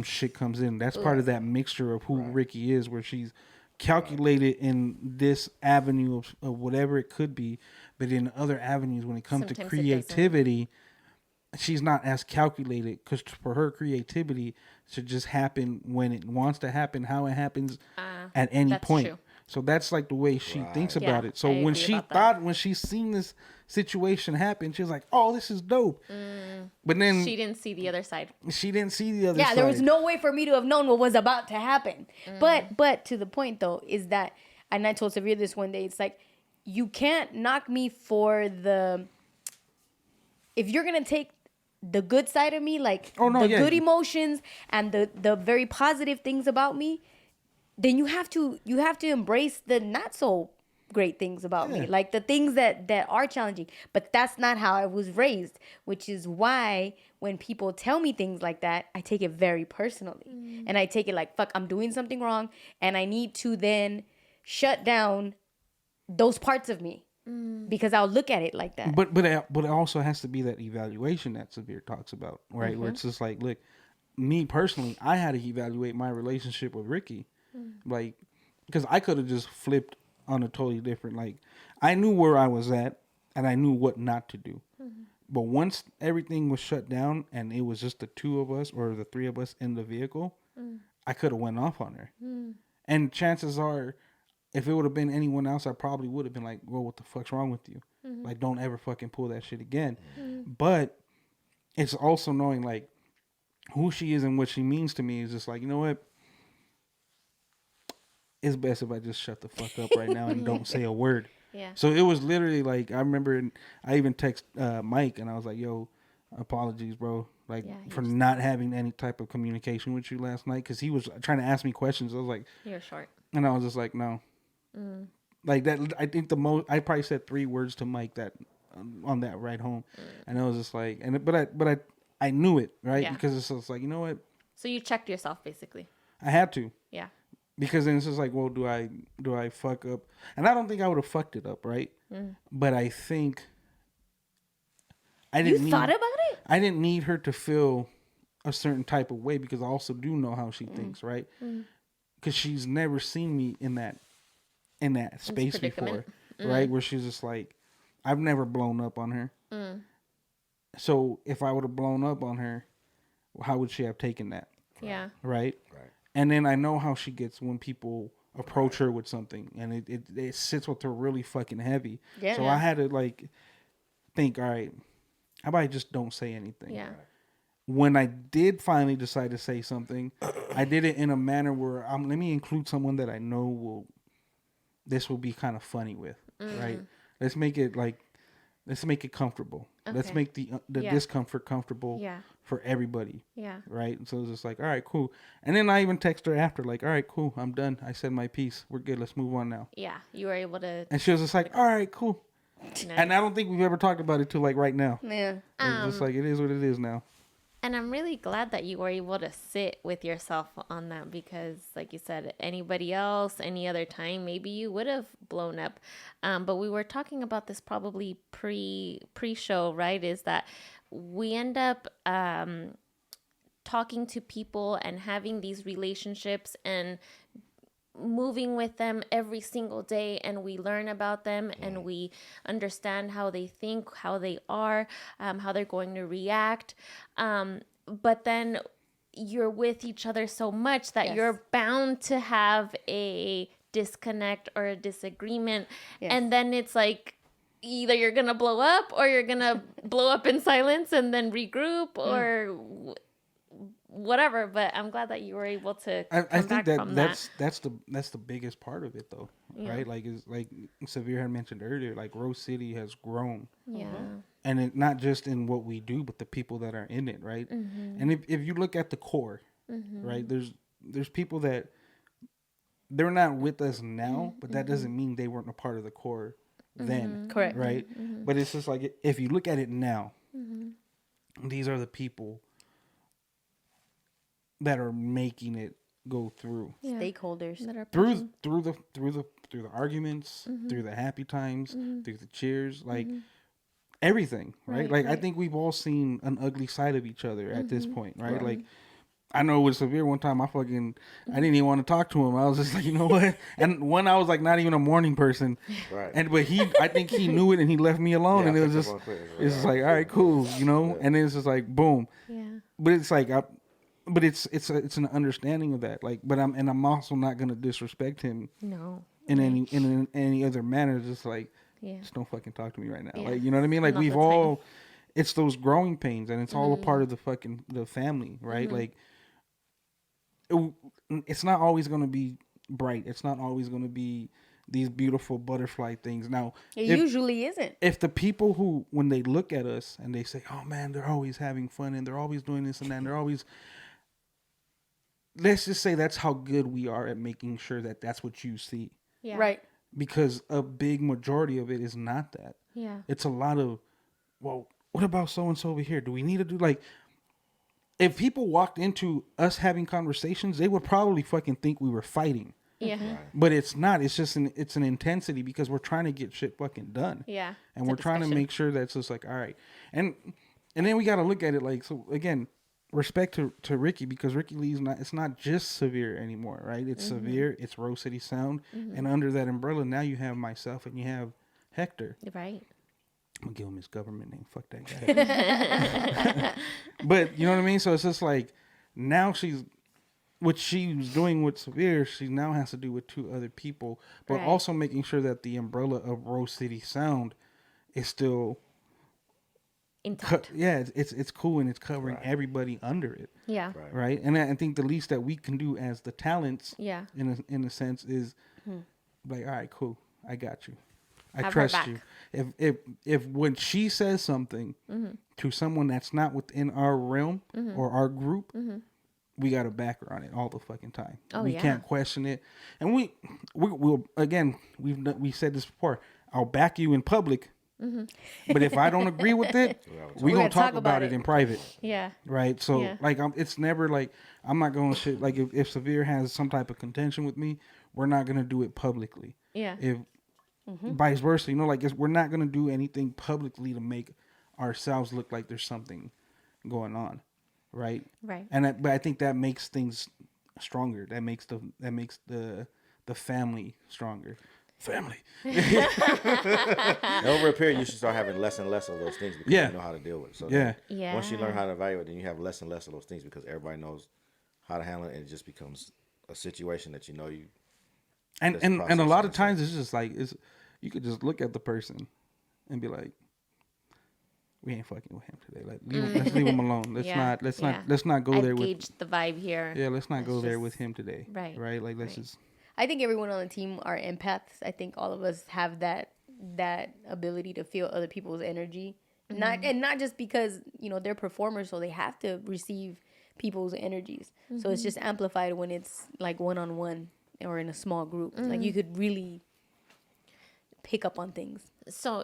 shit comes in. That's part of that mixture of who Ricky is, where she's calculated in this avenue of whatever it could be, but in other avenues, when it comes to Sometimes it creativity, she's not as calculated, because for her, creativity should just happen when it wants to happen, how it happens at any that's point. true. So that's like the way she thinks about Yeah, it. So I when agree she about that. when she seen this situation happen, she was like, "Oh, this is dope." But then She didn't see the other side. she didn't see the other Yeah, side. there was no way for me to have known what was about to happen. But to the point though is that, and I told Severe this one day, it's like, you can't knock me for if you're gonna take the good side of me, like good emotions and the very positive things about me, then you have to embrace the not so great things about me, like the things that are challenging. But that's not how I was raised, which is why when people tell me things like that, I take it very personally. And I take it like, fuck, I'm doing something wrong, and I need to then shut down those parts of me. Because I'll look at it like that. But it also has to be that evaluation that Severe talks about, right? Where it's just like, look, me personally, I had to evaluate my relationship with Ricky, like, because I could have just flipped on a totally different, like, I knew where I was at and I knew what not to do. But once everything was shut down and it was just the two of us or the three of us in the vehicle, I could have went off on her. And chances are, if it would have been anyone else, I probably would have been like, well, what the fuck's wrong with you? Like, don't ever fucking pull that shit again. But it's also knowing, like, who she is and what she means to me is just like, you know what? It's best if I just shut the fuck up right now and don't say a word. Yeah. So it was literally like, I remember I even text Mike and I was like, yo, apologies, bro. Like, for not having any type of communication with you last night. Because he was trying to ask me questions. I was like... You're short. And I was just like, no. Like that, I think the most I probably said 3 words to Mike that on that ride home, and I was just like, but I knew it, right? Because it's just like, you know what? So you checked yourself basically. I had to. Yeah. Because then it's just like, well, do I fuck up? And I don't think I would have fucked it up, right? But I think I didn't. You thought about it? I didn't need her to feel a certain type of way because I also do know how she thinks, right? Because she's never seen me in that space before, right? Where she's just like, I've never blown up on her. So if I would have blown up on her, how would she have taken that? Yeah. Right? Right. And then I know how she gets when people approach her with something, and it sits with her really fucking heavy. Yeah. So I had to like think, all right, how about I just don't say anything? Yeah. When I did finally decide to say something, I did it in a manner where let me include someone that I know this will be kind of funny with, right? Let's make it comfortable. Okay. Let's make the discomfort comfortable for everybody. Yeah. Right? So it's just like, all right, cool. And then I even text her after, like, all right, cool, I'm done. I said my piece. We're good. Let's move on now. Yeah. You were able to. And she was just like, all right, cool. Nice. And I don't think we've ever talked about it till like right now. Yeah. It's just like, it is what it is now. And I'm really glad that you were able to sit with yourself on that because, like you said, anybody else, any other time, maybe you would have blown up. But we were talking about this probably pre-show, right? Is that we end up talking to people and having these relationships and moving with them every single day, and we learn about them and we understand how they think, how they are, how they're going to react. But then you're with each other so much that you're bound to have a disconnect or a disagreement. And then it's like either you're going to blow up or you're going to blow up in silence and then regroup or whatever. But I'm glad that you were able to I think that's the biggest part of it though, right? Like it's like Severe had mentioned earlier, like Rose City has grown, and it not just in what we do, but the people that are in it, right? And if you look at the core, right, there's people that they're not with us now, but that doesn't mean they weren't a part of the core then, correct, right? But it's just like if you look at it now, these are the people that are making it go through. Stakeholders that are through the arguments, through the happy times, through the cheers, like everything, right? Like I think we've all seen an ugly side of each other at this point, right? Like I know with Severe one time I didn't even want to talk to him. I was just like, you know what? And one, I was like not even a morning person. Right. But I think he knew it and he left me alone, and it was just it's like, all right, cool, you know? And then it's just like boom. Yeah. But it's like but it's an understanding of that. Like, but I'm also not gonna disrespect him. No. In any other manner. Just like, just don't fucking talk to me right now. Yeah. Like, you know what I mean? Like we've all, it's those growing pains, and it's all a part of the family, right? Like, it's not always gonna be bright. It's not always gonna be these beautiful butterfly things. Now, It usually isn't. if the people who, when they look at us and they say, "Oh man, they're always having fun and they're always doing this and that, and they're always," let's just say that's how good we are at making sure that that's what you see, Yeah. Right. because a big majority of it is not that. Yeah. It's a lot of, well, what about so and so over here? Do we need to do like? If people walked into us having conversations, they would probably fucking think we were fighting. Yeah. But it's not. It's just it's an intensity because we're trying to get shit fucking done. Yeah. And It's a we're trying to discussion. make sure that's just like, all right. And then we got to look at it like, so again, respect to Ricky, because Ricky Lee's not, it's not just severe anymore, right? It's severe, it's Rose City Sound. And under that umbrella, now you have myself and you have Hector. Right. I'm gonna give him his government name. Fuck that guy. But you know what I mean? So it's just like, now what she was doing with Severe, she now has to do with 2 other people, but Right. also making sure that the umbrella of Rose City Sound is still, Intact. it's cool and it's covering everybody under it, Yeah. right? And I think the least that we can do as the talents, Yeah. in a sense, is like, all right, cool, I got you. I Have her trust back. you. If when she says something to someone that's not within our realm or our group, we got to back her on it all the fucking time. Oh, we yeah. can't question it. And we'll again, we said this before. I'll back you in public, but if I don't agree with it, we're gonna talk about it in private. Yeah. Right, so Yeah. like it's never like I'm not going to shit. Like if Severe has some type of contention with me, we're not gonna do it publicly. Yeah. If vice versa, you know, like we're not gonna do anything publicly to make ourselves look like there's something going on, right? Right. And but I think that makes things stronger. That makes the family stronger. Family. And over a period, you should start having less and less of those things because Yeah. you know how to deal with it. So Yeah. Yeah. once you learn how to evaluate, then you have less and less of those things because everybody knows how to handle it, and it just becomes a situation that you know you. And That's and a lot of processing. times it's just like you could just look at the person and be like, we ain't fucking with him today. Like let's leave him alone. Let's Yeah, let's not go I've there with gauged the vibe here. yeah, let's not go there just- with him today. Right, Right? Like let's right. just I think everyone on the team are empaths. I think all of us have that ability to feel other people's energy. Not just because, they're performers, so they have to receive people's energies. So it's just amplified when it's like one-on-one or in a small group. Like you could really pick up on things. So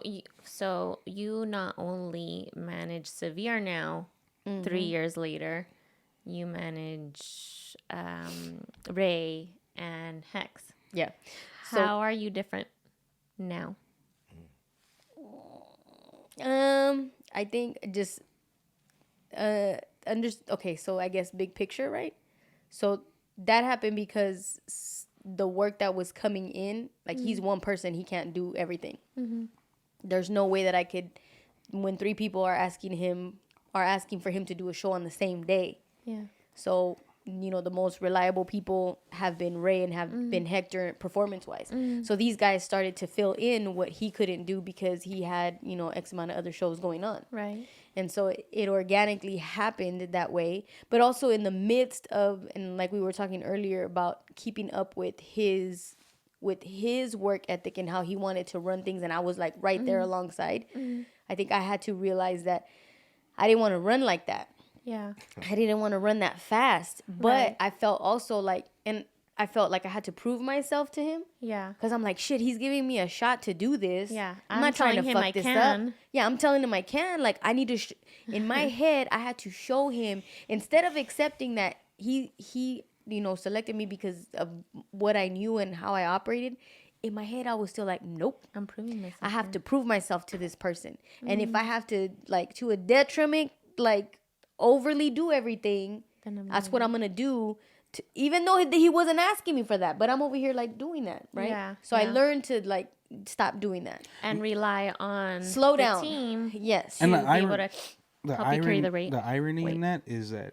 you not only manage Severe now, 3 years later, you manage Ray and Hex. Yeah. How are you different now? I think just okay, so I guess big picture, right? So that happened because the work that was coming in, like he's one person, he can't do everything. There's no way that I could, when 3 people are asking for him to do a show on the same day. Yeah. So, the most reliable people have been Ray and have been Hector performance-wise. So these guys started to fill in what he couldn't do because he had, X amount of other shows going on. Right. And so it organically happened that way. But also in the midst of, and like we were talking earlier about keeping up with his work ethic and how he wanted to run things, and I was like right there alongside. I think I had to realize that I didn't want to run like that. Yeah. I didn't want to run that fast, but Right. I felt also like, and I felt like I had to prove myself to him. Yeah. Because I'm like, shit, he's giving me a shot to do this. Yeah. I'm I'm not trying to telling him fuck I this can. up. Yeah, I'm telling him I can. Like, I need to, in my head, I had to show him, instead of accepting that he selected me because of what I knew and how I operated, in my head, I was still like, nope. I'm proving myself. I have to prove myself to this person. And if I have to, like, to a detriment, like, overly do everything, Then that's what I'm going to do. Even though he wasn't asking me for that. But I'm over here, like, doing that, right? Yeah, So I yeah. learned to, like, stop doing that. and rely on Slow the down. team Yes. to And be the able to help you carry the rate. irony Wait. in that is that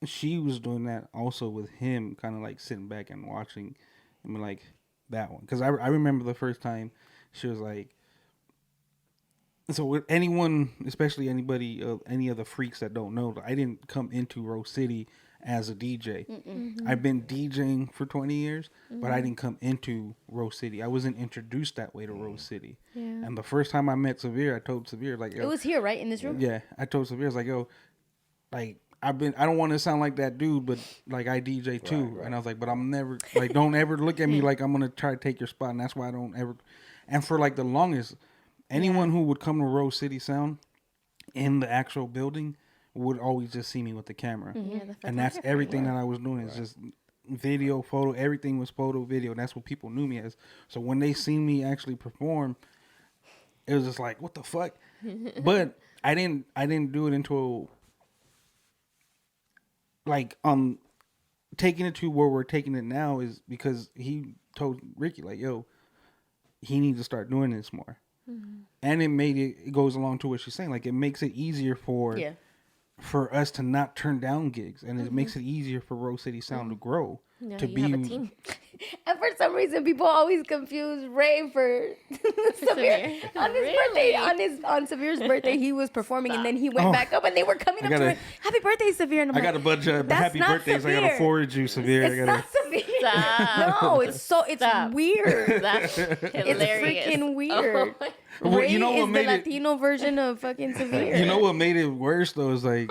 she was doing that also with him, kind of like sitting back and watching, and be like that one. Because I remember the first time she was like, so with anyone, especially anybody, any of the freaks that don't know, I didn't come into Rose City as a DJ. I've been DJing for 20 years, but I didn't come into Rose City. I wasn't introduced that way to Rose City. Yeah. And the first time I met Severe, I told Severe, like, yo, It was here, right, in this room. yeah, I told Severe, I was like, yo, like, I don't want to sound like that dude, but like I DJ too. Right. And I was like, but I'm never, like, don't ever look at me like I'm going to try to take your spot. And that's why I don't ever. And for like the longest, anyone who would come to Rose City Sound in the actual building would always just see me with the camera. Yeah, the And that's photographer, everything yeah. that I was doing is just video, photo, everything was photo, video. And that's what people knew me as. So when they seen me actually perform, it was just like, what the fuck? But I didn't do it until like taking it to where we're taking it now is because he told Ricky, like, yo, he needs to start doing this more. And it goes along to what she's saying, like, it makes it easier for Yeah. for us to not turn down gigs, and it makes it easier for Rose City Sound to grow. Yeah, to you have a team. And for some reason, people always confuse Ray for Severe. On his birthday, on Severe's birthday, he was performing, and then he went back up, and they were coming up to him, "Happy birthday, Severe!" And I'm I like, got a bunch of "That's happy not birthdays. I Severe. gotta forward you, Severe. It's not Severe. Stop. No, it's Stop. weird. That's It's hilarious. freaking weird. Well, Ray you know what is made the it- Latino version of fucking Severe. You know what made it worse though is like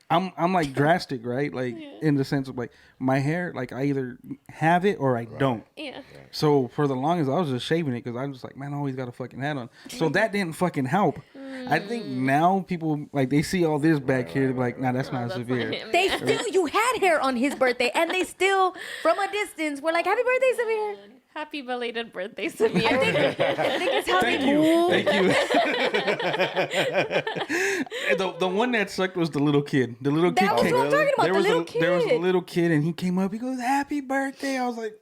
I'm like drastic, right? Like in the sense of like my hair, like I either have it or I don't. Yeah. So for the longest, I was just shaving it because I was just like, man, I always got a fucking hat on. So that didn't fucking help. I think now people like they see all this back here, they're like, nah, that's not That's Severe. not him. They still, you had hair on his birthday, and they still, from a distance, were like, "Happy birthday, Severe." Happy belated birthday, Severe. I think it's how Thank they you. move. Thank you. the one that sucked was the little kid. The little kid That was came. what I'm talking about, There the was little a there was a kid. little kid and he came up. He goes, "Happy birthday!" I was like,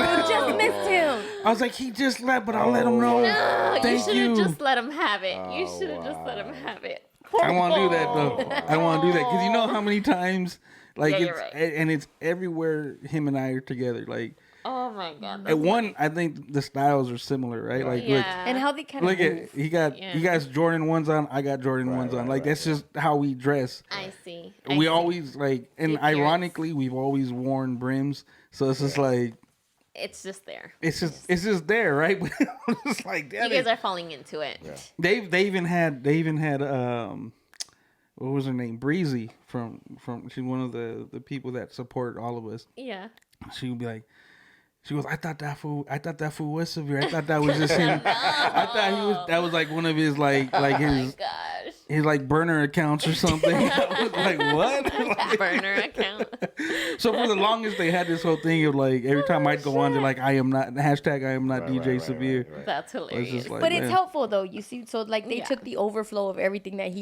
You just missed him. he just left, but I'll let him know. No, you Thank should you. have just let him have it. You should have just let him have it. I want to do that though. I want to do that because you know how many times, like, Yeah, it's, you're right. and it's everywhere. Him and I are together. Like, Oh my god. at one, I think the styles are similar, right? Like, Yeah. And how they kind of look at he got Yeah. he got Jordan ones on. I got Jordan ones on. Like that's just how we dress. I see. We always like, and The appearance. ironically, we've always worn brims. So it's just like It's just there. it's just there, right? But it's like You that guys is- are falling into it. they even had what was her name, Breezy from she's one of the people that support all of us. Yeah. She would be like, she goes, I thought that fool was Severe. I thought that was just him. I thought that was like one of his like Oh my his gosh. his like burner accounts or something. I was like, what? Like, Burner account. so for the longest, they had this whole thing of like every time I'd go on, they're like, I am not DJ Severe. That's It's hilarious. just like, But it's man. helpful though. You see, so like they Yeah. took the overflow of everything that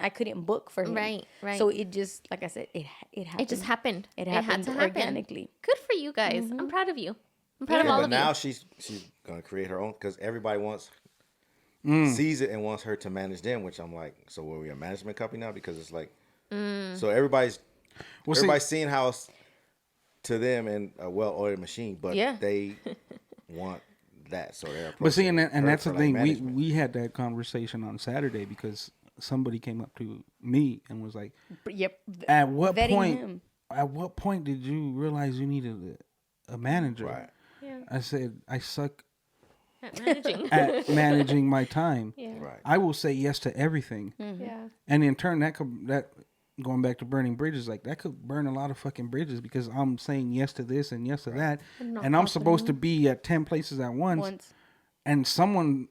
I couldn't book for him. Right, right. So it just, like I said, it happened. It just happened. It had happened to happen. organically. Good for you guys. I'm proud of you. I'm proud of Yeah, all but of now you. she's gonna create her own because everybody sees it and wants her to manage them. Which I'm like, so are we a management company now? Because it's like, so everybody's Well, see- seeing how it's to them and a well-oiled machine, but Yeah. they want that. So they're But see, approaching and her that's for, the like, thing. management. We had that conversation on Saturday because somebody came up to me and was like, Yep. At what Vetting point? him. At what point did you realize you needed a manager? Right. Yeah. I said I suck At managing. at managing my time. Yeah. Right. I will say yes to everything, Yeah. and in turn, that going back to burning bridges, like that could burn a lot of fucking bridges because I'm saying yes to this and yes to that, not and I'm supposed to be at 10 places at once. And someone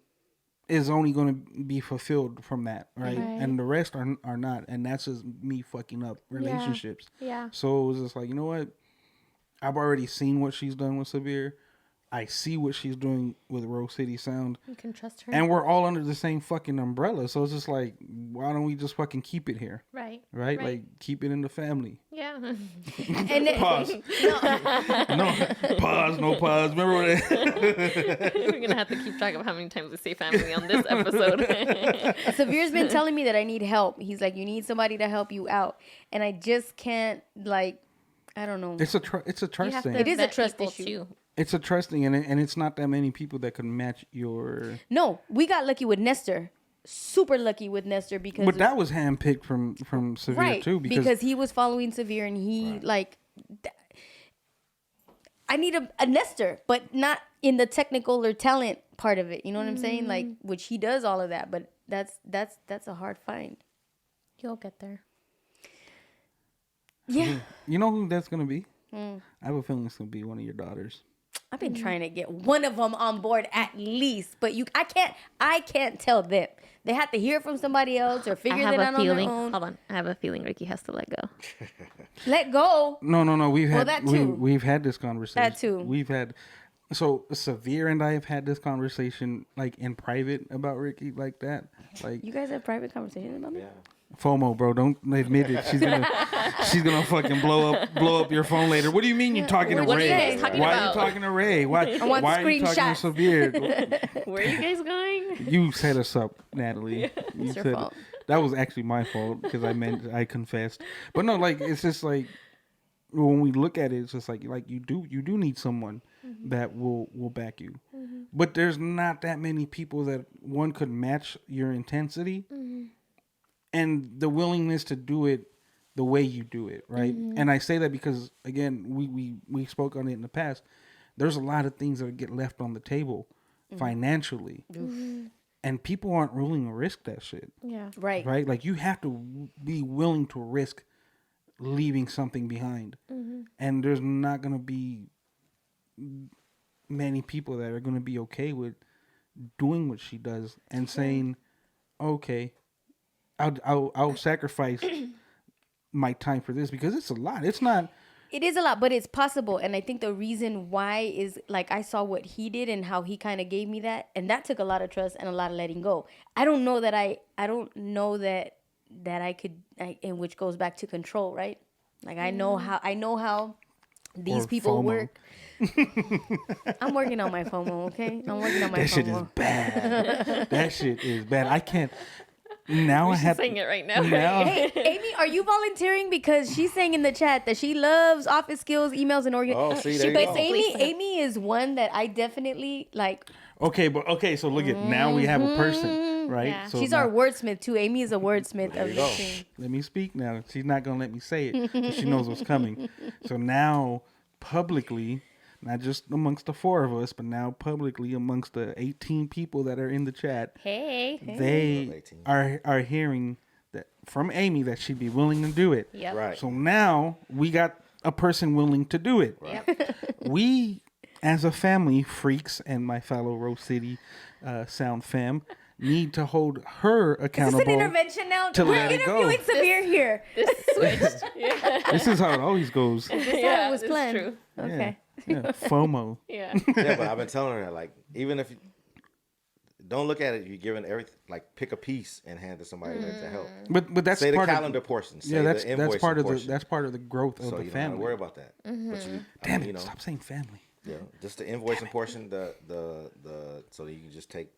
is only going to be fulfilled from that, right? And the rest are not, and that's just me fucking up relationships. Yeah. So it was just like, you know what? I've already seen what she's done with Severe. I see what she's doing with Rose City Sound, You can trust her. and we're all under the same fucking umbrella. So it's just like, why don't we just fucking keep it here, Right. right? Like keep it in the family. Yeah. And then, Pause. No pause. No pause. Remember that? We're going to have to keep track of how many times we say family on this episode. Severe's been telling me that I need help. He's like, you need somebody to help you out, and I just can't, like, I don't know. It's a trust You have thing. to It is a vet trust people, issue. too. It's a trust thing, and it's not that many people that can match your. No, we got lucky with Nestor. super lucky with Nestor because But that was handpicked from Severe too, because he was following Severe and he I need a Nestor, but not in the technical or talent part of it. You know what I'm saying? Like, which he does all of that, but that's a hard find. You'll get there. Yeah, You know who that's gonna be? I have a feeling it's gonna be one of your daughters. I've been trying to get one of them on board at least, but I can't tell them. They have to hear from somebody else or figure that out on their own. Hold on. I have a feeling Ricky has to let go. Let go. No. We've had that too. we've had this conversation. That too. We've had so Severe and I have had this conversation like in private about Ricky like that. Like You guys have private conversations about me? FOMO, bro. Don't admit it. She's gonna fucking blow up your phone later. What do you mean you're talking to What are you Ray? guys talking Why are about? you talking to Ray? Why want are you talking to screenshots. Severe? Where are you guys going? You set us up, Natalie. You It's your said fault. that was actually my fault because I confessed. But no, like it's just like when we look at it, it's just like you do need someone that will back you. But there's not that many people that one could match your intensity and the willingness to do it the way you do it, right? And I say that because again, we spoke on it in the past. There's a lot of things that get left on the table financially. And people aren't willing to risk that shit. Yeah. Right. Right? Like you have to be willing to risk leaving something behind. And there's not going to be many people that are going to be okay with doing what she does and saying, "Okay, I'll sacrifice my time for this because it's a lot. It's not It is a lot, but it's possible. And I think the reason why is like I saw what he did and how he kind of gave me that, and that took a lot of trust and a lot of letting go. I don't know that I could, and which goes back to control, right? Like I know how these Or people FOMO. work. I'm working on my FOMO, okay? I'm working on my that FOMO. shit is bad. That shit is bad. I can't. Now I She's have saying it right now. now. Hey, Amy, are you volunteering? Because she's saying in the chat that she loves office skills, emails, and Oh, see, there you But go. Amy is one that I definitely like. Okay, so look at now we have a person, right? Yeah. So She's now, our wordsmith too. Amy is a wordsmith of you the go. team. let me speak now. She's not gonna let me say it because she knows what's coming. So now publicly, not just amongst the four of us, but now publicly amongst the 18 people that are in the chat, Hey. they are hearing that from Amy that she'd be willing to do it. Yep. Right. So now we got a person willing to do it. Yep. We, as a family, freaks and my fellow Rose City Sound fam, need to hold her Is this accountable. an intervention now? to We're let it go. interviewing Samir here. This switched. Yeah. This is how it always goes. This is how Yeah, it was it's planned. true. Okay. Yeah. FOMO. Yeah. Yeah, but I've been telling her like, even if you don't look at it, you're giving everything like pick a piece and hand to somebody to help. But that's Say the part calendar of portion. Say yeah. That's the that's invoicing part of portion. the that's part of the growth of So the you don't have to worry family. about that. But you, Damn it! you know, Stop saying family. yeah, just the invoicing portion, the so that you can just take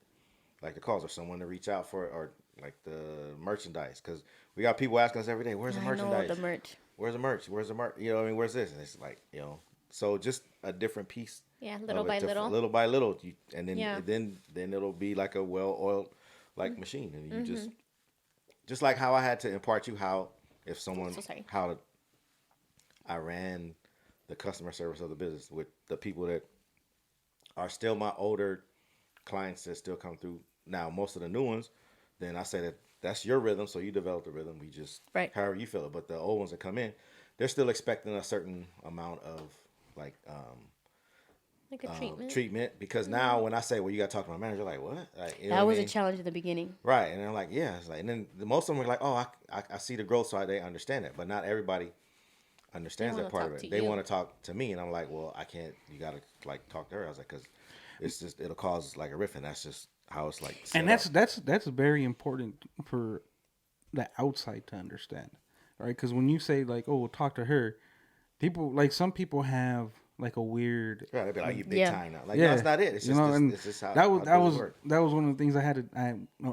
like the calls or someone to reach out for or like the merchandise because we got people asking us every day, where's the I know merchandise? the merch. Where's the merch? Where's the merch? You know what I mean? Where's this? And it's like, you know, so just a different piece. Yeah, little of it by to- little. Little by little. And then Yeah. then it'll be like a well-oiled like machine. And you just like how I had to impart you how if someone, So sorry. how I ran the customer service of the business with the people that are still my older clients that still come through. Now, most of the new ones, then I say that that's your rhythm, so you develop the rhythm. We just, Right. however you feel it. But the old ones that come in, they're still expecting a certain amount of like Like a treatment. treatment because now when I say, well, you got to talk to my manager, like, what? Like, you know That what was I a mean? challenge at the beginning. Right. And I'm like, yeah. It's like, and then most of them are like, oh, I see the growth, so they understand it. But not everybody understands They that wanna part of talk it. to They you. want to talk to me, and I'm like, well, I can't. You got to like talk to her. I was like, because it's just it'll cause like a rift, and that's just how it's like. set And up. that's very important for the outside to understand, right? Because when you say like, "Oh, we'll talk to her," people like some people have like a weird Right, they'd be like, you big Yeah. time now. Like, no, that's not it. It's you just, know, and it's just how that was how that things was work. that was one of the things I had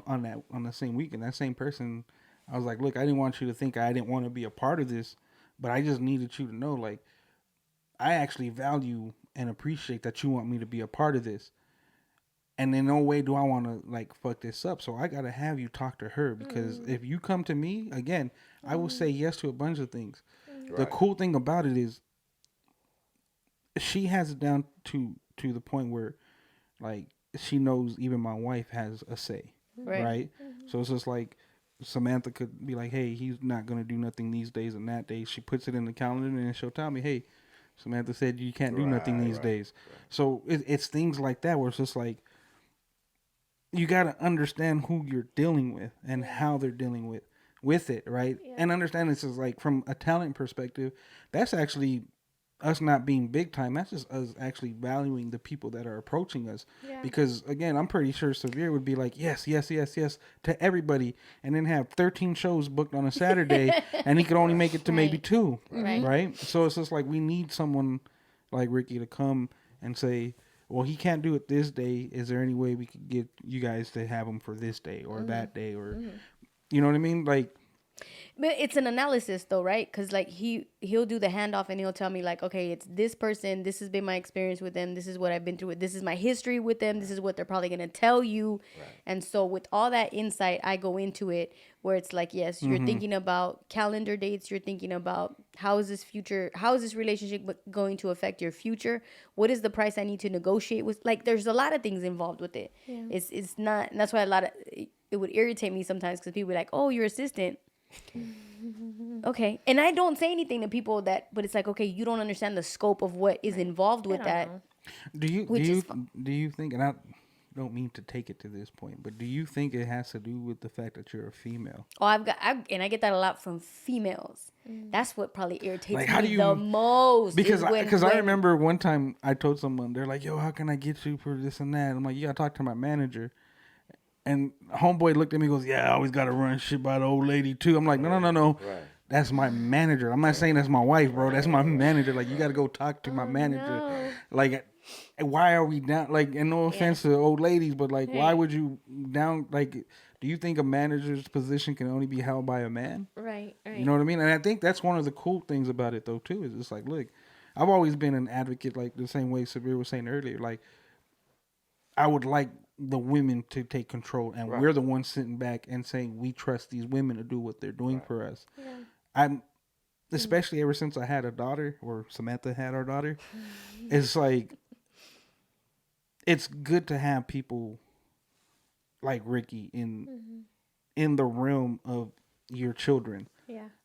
on the same weekend. That same person, I was like, look, I didn't want you to think I didn't want to be a part of this, but I just needed you to know, like, I actually value and appreciate that you want me to be a part of this. And in no way do I want to like fuck this up. So I got to have you talk to her, because if you come to me again, I will say yes to a bunch of things. The cool thing about it is she has it down to the point where like she knows even my wife has a say, right? So it's just like Samantha could be like, hey, he's not going to do nothing these days and that day. She puts it in the calendar and she'll tell me, hey, Samantha said you can't do nothing these days. So it's things like that where it's just like, you got to understand who you're dealing with and how they're dealing with it, right? And understand this is like from a talent perspective, that's actually us not being big time. That's just us actually valuing the people that are approaching us. Because again, I'm pretty sure Severe would be like, yes, yes, yes, yes to everybody, and then have 13 shows booked on a Saturday, and he could only make it to maybe 2, right? So it's just like we need someone like Ricky to come and say, well, he can't do it this day. Is there any way we could get you guys to have him for this day or that day, or you know what I mean? Like, but it's an analysis though, right? Because like he'll do the handoff and he'll tell me like, okay, it's this person. This has been my experience with them. This is what I've been through. This is my history with them. This is what they're probably gonna tell you. And so with all that insight, I go into it where it's like, yes, you're thinking about calendar dates. You're thinking about how is this relationship going to affect your future? What is the price I need to negotiate with? Like, there's a lot of things involved with it. It's not, and that's why it would irritate me sometimes because people be like, oh, your assistant. Okay. And I don't say anything to people but it's like, okay, you don't understand the scope of what is involved with that. do you think, and I don't mean to take it to this point, but do you think it has to do with the fact that you're a female? Oh, I get that a lot from females. That's what probably irritates Like, me the most. Because I remember one time I told someone, they're like, yo, how can I get you for this and that? I'm like, you gotta talk to my manager. And homeboy looked at me and goes, yeah, I always got to run shit by the old lady, too. I'm like, no. Right. That's my manager. I'm not saying that's my wife, bro. That's my manager. Like, you got to go talk to my manager. No. Like, why are we down? Like, and no offense to old ladies, but, like, why would you down? Like, do you think a manager's position can only be held by a man? Right. You know what I mean? And I think that's one of the cool things about it, though, too, is it's like, look, I've always been an advocate, like the same way Sabir was saying earlier. Like, I would like the women to take control, and we're the ones sitting back and saying we trust these women to do what they're doing for us. I'm especially ever since I had a daughter, or Samantha had our daughter. It's like it's good to have people like Ricky in the realm of your children,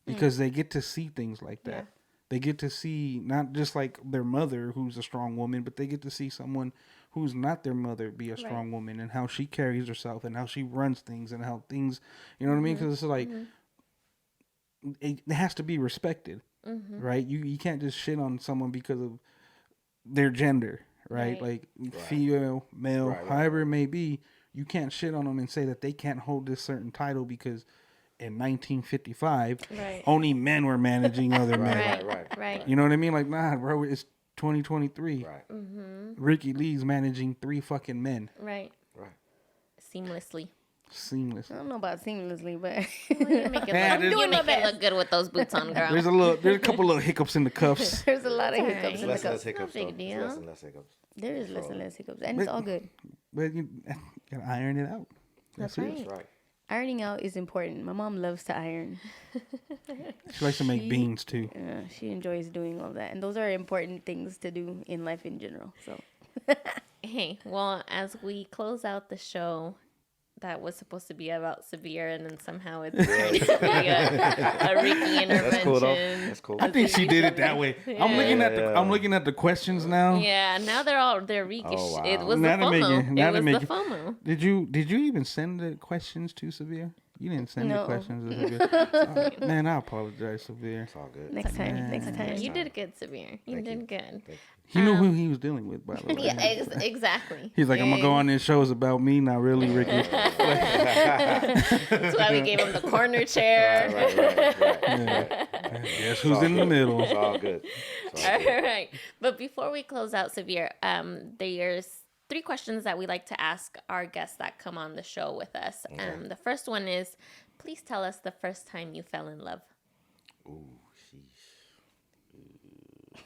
because they get to see things like that. They get to see not just like their mother, who's a strong woman, but they get to see someone who's not their mother be a strong woman, and how she carries herself and how she runs things and how things, you know what I mean? Because it's like, it has to be respected, right? You can't just shit on someone because of their gender, right? Like female, male, however it may be, you can't shit on them and say that they can't hold this certain title because in 1955, only men were managing other men. Right. You know what I mean? Like, nah, bro, it's 2023. Right. Ricky Lee's managing 3 fucking men. Right. Seamlessly. I don't know about seamlessly, but you make it look good with those boots on, girl. There's a couple little hiccups in the cuffs. There's a lot of hiccups in the cuffs. Big deal. Less and less hiccups. There is less and less hiccups, and it's all good. But you gotta iron it out. That's right. That's right. Ironing out is important. My mom loves to iron. She likes to make beans too. She enjoys doing all that, and those are important things to do in life in general. So, hey, well, as we close out the show, that was supposed to be about Severe, and then somehow it's turned to be a Ricky intervention. That's cool, though. That's cool. I think she did it that way. I'm looking at the questions now. Yeah, now they're Ricky. Oh, wow. It was the FOMO. Did you even send the questions to Severe? You didn't send the questions to Severe. Man, I apologize, Severe. It's all good. Next time. You did good, Severe. You did good. He knew who he was dealing with, by the way. Yeah, exactly. He's like, I'm going to go on this show. It's about me, not really Ricky. That's why we gave him the corner chair. Right. Guess who's in the middle? It's all good. All right. But before we close out, Severe, there's 3 questions that we like to ask our guests that come on the show with us. Okay. The first one is, please tell us the first time you fell in love. Ooh,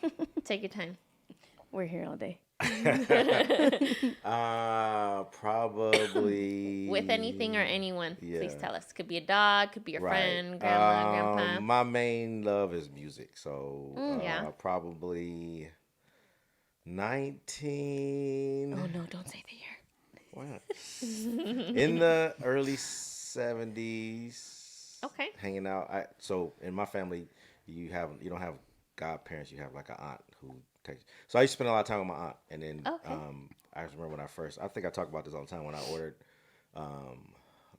sheesh. Take your time. We're here all day. Probably With anything or anyone, please Yeah. tell us. Could be a dog, could be your Right. friend, grandma, grandpa. My main love is music, so Yeah. probably 19. Oh no, don't say the year. Why not? In the early 70s. Okay. Hanging out. So in my family, you don't have godparents. You have like an aunt who takes. So I used to spend a lot of time with my aunt, and then Okay. I just remember when I think I talk about this all the time when I ordered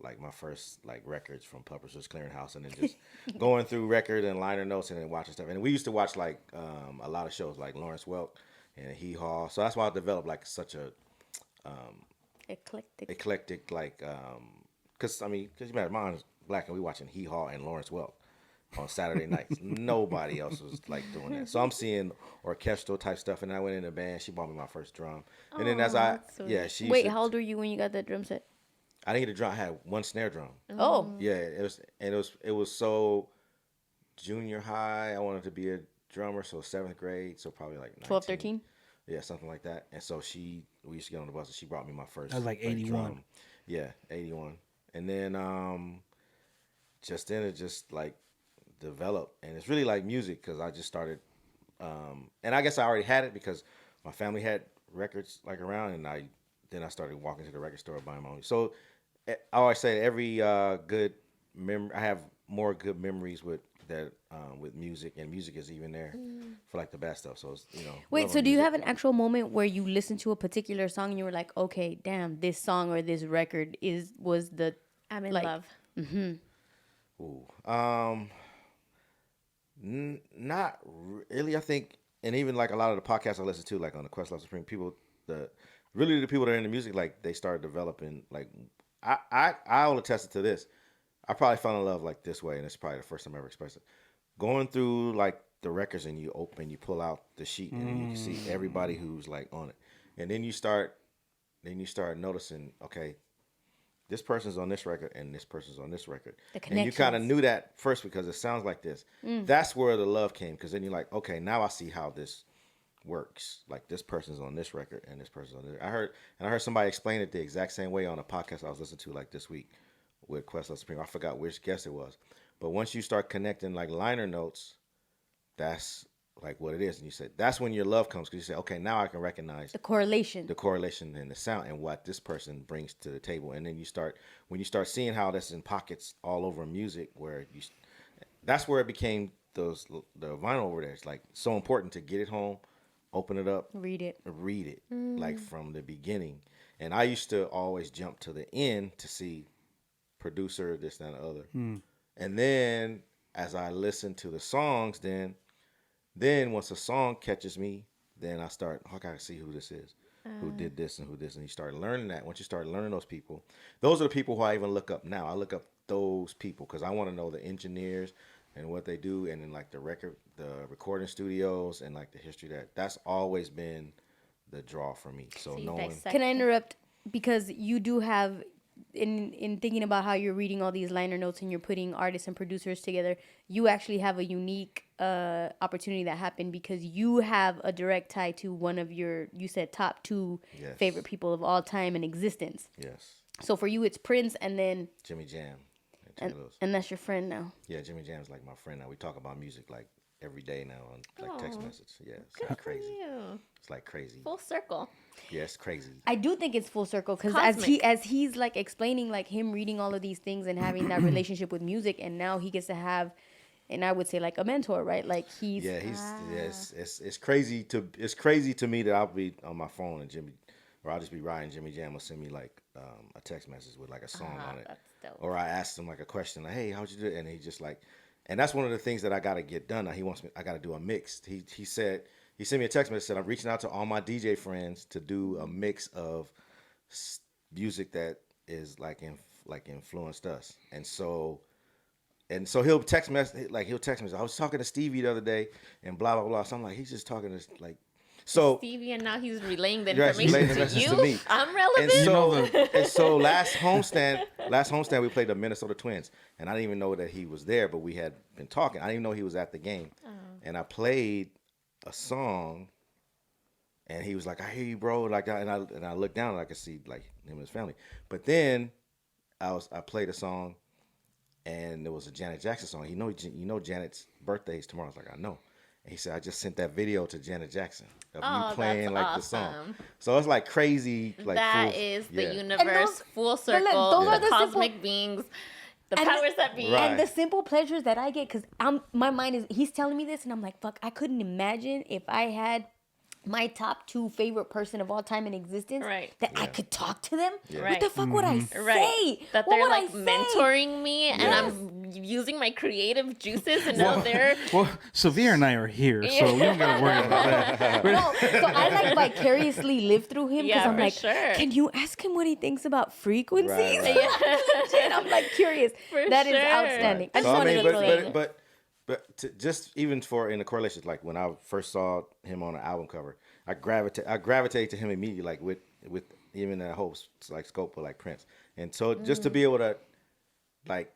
like my first like records from Publishers Clearinghouse, and then just going through record and liner notes and then watching stuff. And we used to watch like a lot of shows like Lawrence Welk and Hee Haw. So that's why I developed like such a eclectic like because you imagine mine's black and we watching Hee Haw and Lawrence Welk on Saturday nights. Nobody else was like doing that. So I'm seeing orchestral type stuff, and I went in a band. She bought me my first drum, and then as that's sweet. she Wait, how old were you when you got that drum set? I didn't get a drum. I had one snare drum. Oh, Yeah, it was so junior high. I wanted to be a drummer, so 7th grade, so probably like 12, 19. 13? Yeah, something like that. And so we used to get on the bus, and she brought me my first. That was like like, 81. drum. Yeah, 81. And then just then it just like developed, and it's really like music because I just started, and I guess I already had it because my family had records like around, and I started walking to the record store buying my own. So I always say every good I have more good memories with that with music, and music is even there for like the bad stuff. So it's, wait. love So of do you music. have an actual moment where you listened to a particular song and you were like, okay, damn, this song or this record was the I'm in like- love. Ooh. Not really. I think, and even like a lot of the podcasts I listen to, like on the Questlove Supreme, the people that are in the music, like they started developing. Like I'll attest to this. I probably fell in love like this way, and it's probably the first time I ever expressed it. Going through like the records, and you pull out the sheet, and you can see everybody who's like on it, and then you start noticing, okay, this person's on this record and this person's on this record. The And you kind of connections. knew that first because it sounds like this. That's where the love came, because then you're like, okay, now I see how this works. Like this person's on this record and this person's on this. I heard somebody explain it the exact same way on a podcast I was listening to like this week with Questlove Supreme. I forgot which guest it was. But once you start connecting like liner notes, that's like what it is. And you said that's when your love comes, because you say, okay, now I can recognize the correlation. the correlation in the sound and what this person brings to the table. And then when you start seeing how that's in pockets all over music, that's where it became the vinyl over there. It's like so important to get it home, open it up, read it. like from the beginning. And I used to always jump to the end to see producer, this, that, and the other. And then as I listen to the songs, then once a song catches me, then I gotta see who this is, who did this and who this, and you start learning that. Once you start learning those people, those are the people who I even look up now. I look up those people because I want to know the engineers and what they do, and then like the recording studios, and like the history. That's always been the draw for me. So you knowing, dissect Can I it. interrupt? Because you do have, in thinking about how you're reading all these liner notes and you're putting artists and producers together, you actually have a unique opportunity that happened because you have a direct tie to one of you said top 2 Yes. favorite people of all time in existence. yes, So for you, it's Prince, and then Jimmy Jam, and Terry Lewis. and that's your friend now. Yeah, Jimmy Jam's like my friend now. We talk about music like every day now on like text Aw. message. Yeah, it's Good like for crazy. you. It's like crazy. Full circle. Yeah, it's crazy. I do think it's full circle because Cosmic. as he's like explaining like him reading all of these things and having that relationship with music, and now he gets to have, and I would say like a mentor, right? Like he's Yeah, it's crazy to me that I'll be on my phone and I'll just be riding. Jimmy Jam will send me like a text message with like a song on it, That's dope. or I ask him like a question like, "Hey, how'd you do it?" And he just like, and that's one of the things that I got to get done. Now I got to do a mix. He said he sent me a text message said I'm reaching out to all my DJ friends to do a mix of music that is like influenced us, and so he'll text me. I was talking to Stevie the other day, and blah blah blah. So I'm like, he's just talking to like, so Stevie, and now he's relaying the You're actually relaying information the to message you. to me. I'm and relevant. so last homestand we played the Minnesota Twins, and I didn't even know that he was there, but we had been talking. I didn't even know he was at the game, and I played a song, And he was like, I hear you, bro. Like, and I looked down and I could see like him and his family. But then I played a song, and it was a Janet Jackson song. You know Janet's birthday is tomorrow. I was like, I know. And he said, I just sent that video to Janet Jackson of you playing like the song. So it's like crazy. Like that full, is the yeah. universe, full circle, those the are the cosmic simple- beings, the And powers that be. Right. And the simple pleasures that I get, because my mind is, he's telling me this, and I'm like, fuck, I couldn't imagine if I had my top 2 favorite person of all time in existence, Right. that I could talk to them. Yeah. What the fuck would I say? Right. That What they're would like I say? mentoring me and Yes. I'm using my creative juices and now they're Well, Severe and I are here, so we don't gotta worry about that. No, so I like vicariously live through him because Yeah, I'm for like, sure. can you ask him what he thinks about frequencies? Right. Legit, I'm like curious. For That is sure. outstanding. I just So I wanted mean, to throw that in. but just even for in the correlation, like when I first saw him on the album cover, I gravitated to him immediately, like with even that whole like scope of like Prince, and so just to be able to like,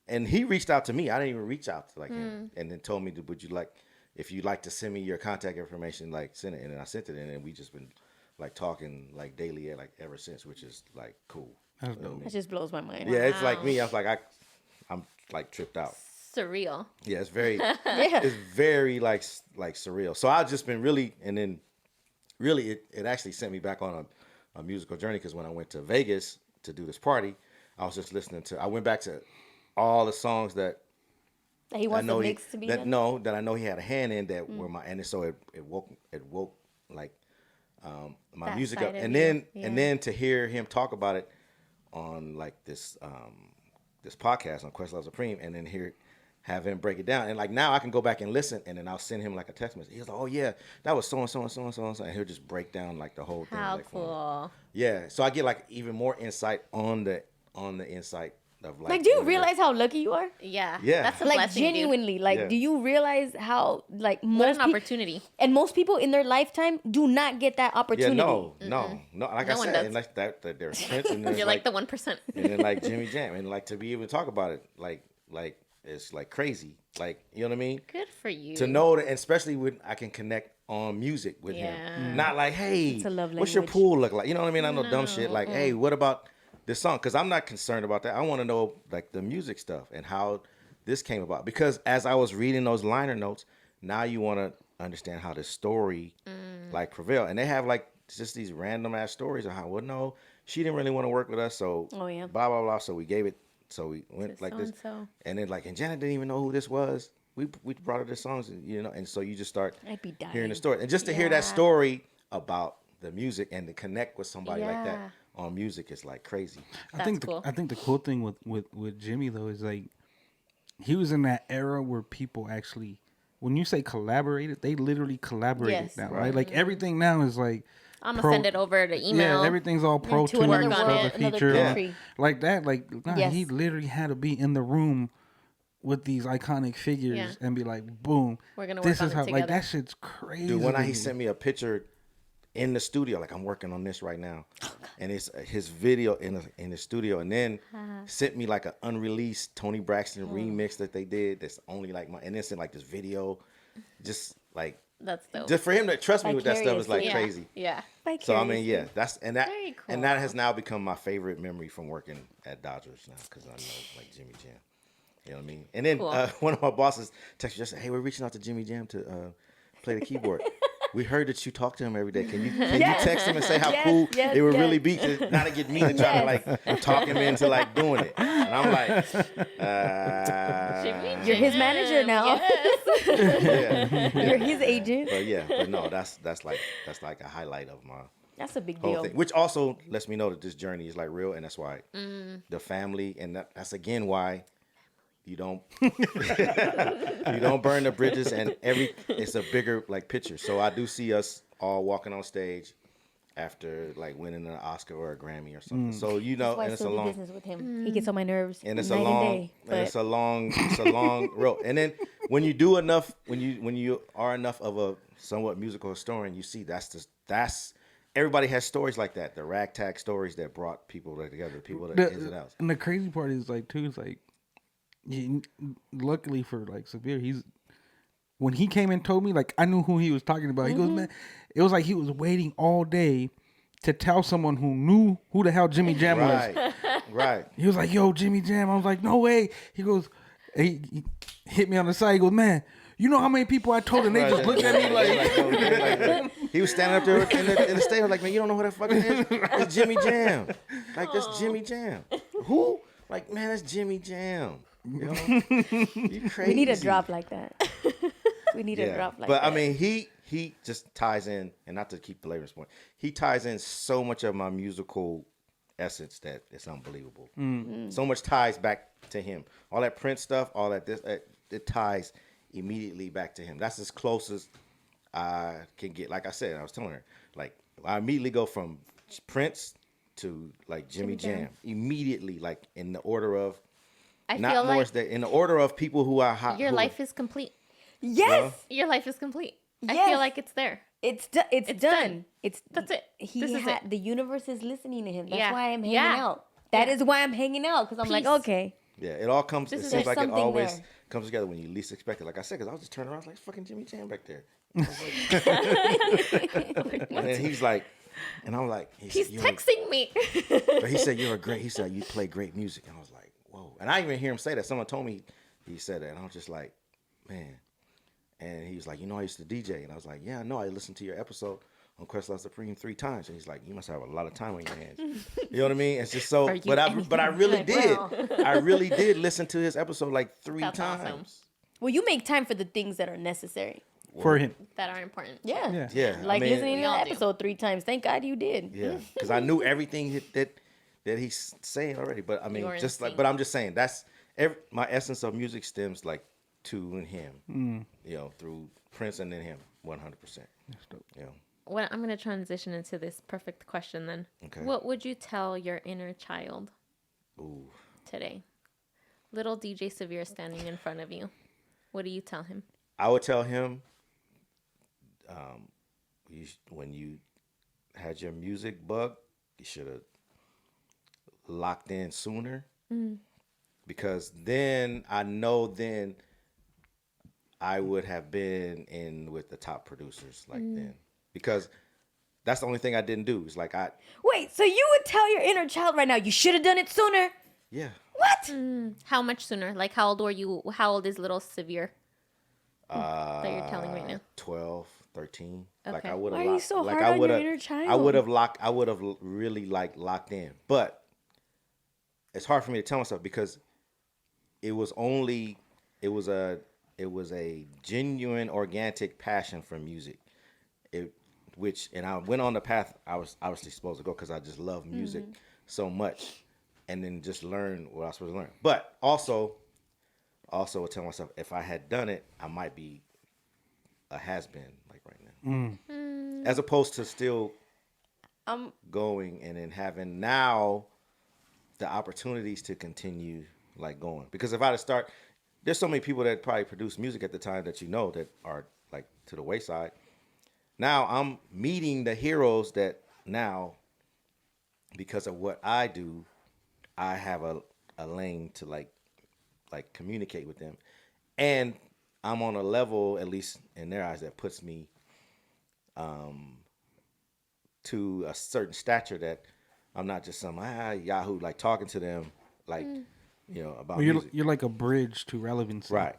and he reached out to me. I didn't even reach out to like him, and then told me, would you like, if you'd like to send me your contact information, like send it, and then I sent it, and then we just been like talking like daily like ever since, which is like cool. That's You know what I mean? That just blows my mind. Yeah, it's like Wow. me. I was like I'm like tripped out. surreal. Yeah, it's very Yeah. it's very like surreal. So I've just been really, and then really it actually sent me back on a musical journey, because when I went to Vegas to do this party, I was just listening to. I went back to all the songs that That he I wants know the mix to be that done. that I know he had a hand in, that were my, and so it woke like my That music side up, of and you, then yeah. and then to hear him talk about it on like this this podcast on Questlove Supreme, and then have him break it down, and like now I can go back and listen, and then I'll send him like a text message. He's like, oh yeah, that was so and so and so and so and so, and he'll just break down like the whole thing. How like, for me. cool. Yeah, so I get like even more insight on the insight of Like, do you realize how lucky you are? Yeah. Yeah. That's a Like, blessing, dude. genuinely, like, Yeah. do you realize how, like, What most an people, opportunity. and most people in their lifetime do not get that Yeah, opportunity. no. Like No I one said, does. and like that there's Prince, and there's You're like the 1%. and then like Jimmy Jam, and like to be able to talk about it, like it's like crazy, like, you know what I mean? Good for you. To know that, and especially when I can connect on music with Yeah. him, not like, hey, It's a love what's your language. pool look like? You know what I mean? I know dumb shit No, like, hey, what about this song? Because I'm not concerned about that. I want to know like the music stuff and how this came about. Because as I was reading those liner notes, now you want to understand how this story like prevailed, and they have like just these random ass stories of how, well, no, she didn't really want to work with us, so Oh, yeah. blah blah blah. So we gave it. So we went To like this, so-and-so. and then like, and Janet didn't even know who this was. We brought her the songs, you know, and so you just start I'd be dying. hearing the story, and just to hear that Yeah. story about the music and to connect with somebody like Yeah. that on music is like crazy. That's cool. I think the cool thing with Jimmy though is like he was in that era where people actually, when you say collaborated, they literally collaborated Yes. now, Right. right? Like everything now is like I'm going to send it over to email. Yeah, everything's all pro to tools, another work on world, it. another feature, country. like that. Like nah, Yes. he literally had to be in the room with these iconic figures Yeah. and be like, boom, We're gonna this work is on how it like together. that shit's crazy. Dude, one to night he me. sent me a picture in the studio, like I'm working on this right now, and it's his video in the studio, and then sent me like an unreleased Tony Braxton remix that they did. That's only like and then sent like this video, just like That's dope. just for him to trust me with that stuff is like yeah. crazy. Yeah. So I mean, yeah, that's and that Very and that cool. has now become my favorite memory from working at Dodgers now, because I know like Jimmy Jam. You know what I mean? And then Cool. one of my bosses texted me, just said, "Hey, we're reaching out to Jimmy Jam to play the keyboard. We heard that you talk to him every day. Can you text him and say how Yes, cool yes, it would yes. really be to not to get me to try to like talk him into like doing it?" And I'm like, Jimmy You're his Jam, manager now. Yes. yeah. You're his agent. But no, that's like a highlight of my That's a big whole deal. thing, which also lets me know that this journey is like real, and that's why the family, and that's again why you don't you don't burn the bridges, and it's a bigger like picture. So I do see us all walking on stage after like winning an Oscar or a Grammy or something. So you know, That's why I and it's a still do long business with him. He gets on my nerves. and it's night a long and day, and it's but a long road. And then when you do enough, when you are enough of a somewhat musical historian, you see that's everybody has stories like that, the ragtag stories that brought people together, people that ins and outs. And the crazy part is like too is like, luckily for like Severe, when he came and told me, like, I knew who he was talking about. He goes, man, it was like he was waiting all day to tell someone who knew who the hell Jimmy Jam was. Right. Right. He was like, yo, Jimmy Jam. I was like, no way. He goes, he hit me on the side. He goes, man, you know how many people I told and they just looked at me like. He was standing up there in the stage. I was like, man, you don't know who that fucking is? It's Jimmy Jam. Like, that's Jimmy Jam. Who? Like, man, that's Jimmy Jam. You know? You crazy. We need a drop like that. We need a drop like that. But I mean, he just ties in, and not to keep belaboring this point, he ties in so much of my musical essence that it's unbelievable. So much ties back to him. All that Prince stuff, all that it ties immediately back to him. That's as close as I can get. Like I said, I was telling her, like, I immediately go from Prince to like Jimmy Jam. Immediately, like in the order of I feel like in the order of people who are hot. your life is complete. Yes. Your life is complete. I Yes. feel like it's there. It's done. It's done. That's it. This is it. The universe is listening to him. That's Yeah. why I'm hanging Yeah. out. That is why I'm hanging out, because I'm like, Peace. okay. Yeah, it all comes. It This is- seems like it something always there. comes together when you least expect it. Like I said, because I was just turning around, I was like, fucking Jimmy Jam back there. I was like- and then he's like, and I'm like, He's "You're- texting me. But he said, you're a great, he said, you play great music. And I was like, whoa. And I didn't even hear him say that. Someone told me he said that. And I was just like, man. And he was like, you know, I used to DJ. And I was like, yeah, I know. I listened to your episode on Questlove Supreme 3 times. And he's like, you must have a lot of time on your hands. You know what I mean? It's just so, Are you but I anything really but did. well? I really did listen to his episode like 3 That's times. awesome. Well, you make time for the things that are necessary. For him. That are important. Yeah. Yeah. Yeah. Like I mean, listening to we all that do. episode 3 times. Thank God you did. Yeah, because I knew everything that he's saying already. But I mean, You were just like, insane. but I'm just saying that's my essence of music stems like to and him, you know, through Prince and then him, 100%. That's dope. You know, Well, I'm going to transition into this perfect question then. Okay. What would you tell your inner child ooh, today? Little DJ Severe standing in front of you. What do you tell him? I would tell him, when you had your music bug, you should have locked in sooner, because then I know then I would have been in with the top producers like then, because that's the only thing I didn't do. It's like Wait, so you would tell your inner child right now, you should have done it sooner? yeah. What? How much sooner? Like, how old were you? How old is little Severe that you're telling right now? 12, 13. Like Okay. I would have Why are you locked. so like hard I on would your have. inner child? I would have locked. I would have really like locked in. But it's hard for me to tell myself because it was only. It was a genuine, organic passion for music. And I went on the path I was obviously supposed to go because I just love music so much, and then just learn what I was supposed to learn. But also would tell myself if I had done it, I might be a has-been like right now, as opposed to still going and then having now the opportunities to continue like going. Because if I had to start, there's so many people that probably produced music at the time that you know that are like to the wayside. Now I'm meeting the heroes that now, because of what I do, I have a lane to like communicate with them, and I'm on a level, at least in their eyes, that puts me to a certain stature that I'm not just some Yahoo like talking to them like about Well, music. you're like a bridge to relevancy. Right.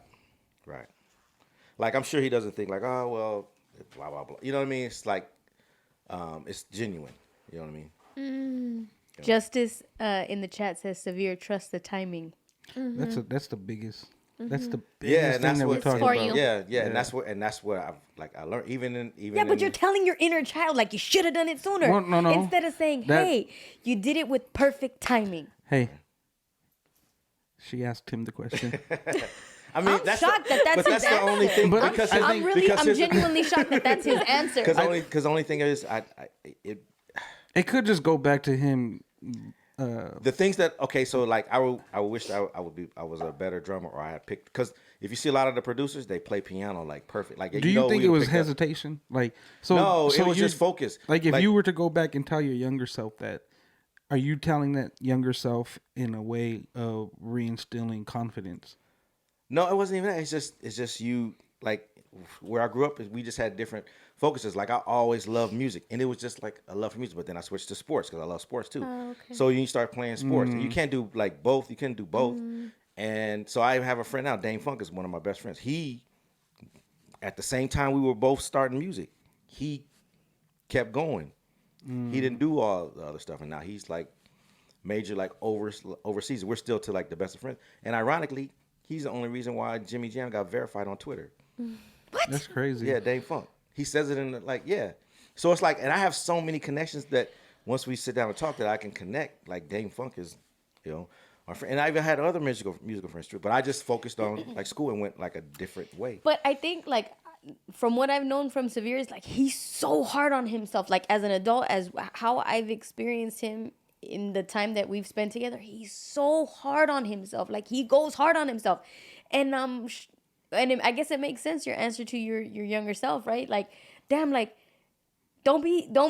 Like I'm sure he doesn't think like, oh well, blah blah blah. You know what I mean? It's like it's genuine. You know what I mean? Justice in the chat says Severe, trust the timing. That's the biggest. That's the Yeah, biggest and thing that's that what we're talking for about. you. Yeah, and that's what I learned even Yeah, but you're telling your inner child like you should have done it sooner. Well, no. Instead of saying, That- hey, you did it with perfect timing. Hey, she asked him the question. I mean, I'm shocked that that's but his that's the only answer. thing. But because I I'm here's the- genuinely shocked that that's his answer. Because the only thing is, It could just go back to him. the things that so like I wish I was a better drummer, or I had picked, because if you see a lot of the producers, they play piano like perfect. Like Do you think it was hesitation? Like so? No, so it was you- just focus. Like if Like- you were to go back and tell your younger self that, are you telling that younger self in a way of reinstilling confidence? No, it wasn't even that. It's just you like where I grew up, we just had different focuses. Like I always loved music, and it was just like a love for music. But then I switched to sports because I love sports too. Oh, okay. So you start playing sports, and you can't do like both. You can't do both. And so I have a friend now, Dane Funk is one of my best friends. He, at the same time we were both starting music, he kept going. He didn't do all the other stuff, and now he's like major like overseas. We're still to like the best of friends. And ironically, he's the only reason why Jimmy Jam got verified on Twitter. What? That's crazy. Yeah, Dane Funk. He says it in the, like, yeah. So it's like, and I have so many connections that once we sit down and talk that I can connect. Like Dane Funk is, you know, our friend. And I even had other musical friends too. But I just focused on like school and went like a different way. But I think like from what I've known from Severe is like he's so hard on himself. Like as an adult, as how I've experienced him in the time that we've spent together, he's so hard on himself. Like he goes hard on himself, and I guess it makes sense. Your answer to your younger self, right? Like, damn, like. Don't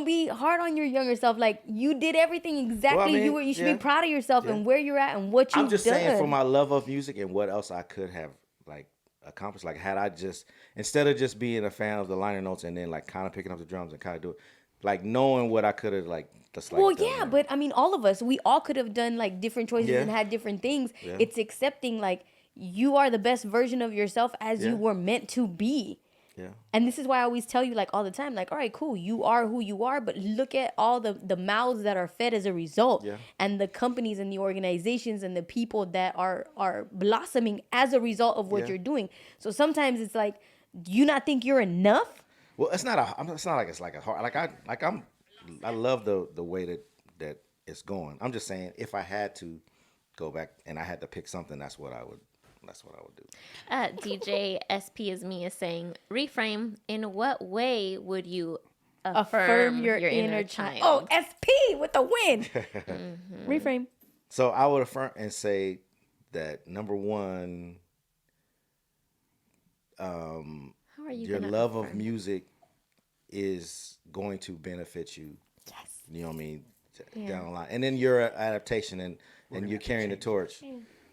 be hard on your younger self. Like you did everything exactly. Well, I mean, you should be proud of yourself and where you're at and what you've done. I'm just saying for my love of music and what else I could have like accomplished. Like had I just, instead of just being a fan of the liner notes and then like kind of picking up the drums and kind of do it, like knowing what I could have like just like. Well, done, yeah, but I mean, all of us, we all could have done like different choices Yeah. and had different things. Yeah. It's accepting like you are the best version of yourself as you Yeah. were meant to be. Yeah. And this is why I always tell you like all the time, like, all right, cool, you are who you are, but look at all the mouths that are fed as a result. Yeah. And the companies and the organizations and the people that are blossoming as a result of what Yeah. you're doing. So sometimes it's like, do you not think you're enough? Well, it's not like it's like a hard, I love the way that it's going. I'm just saying if I had to go back and I had to pick something, that's what I would do. DJ SP is me is saying, reframe. In what way would you Affirm your inner child. Oh, SP with the win. Reframe. So I would affirm and say that number one, How are you your gonna love of affirm? music is going to benefit you. Yes. You know what I mean? Yeah. Down the line. And then your adaptation and you carrying the torch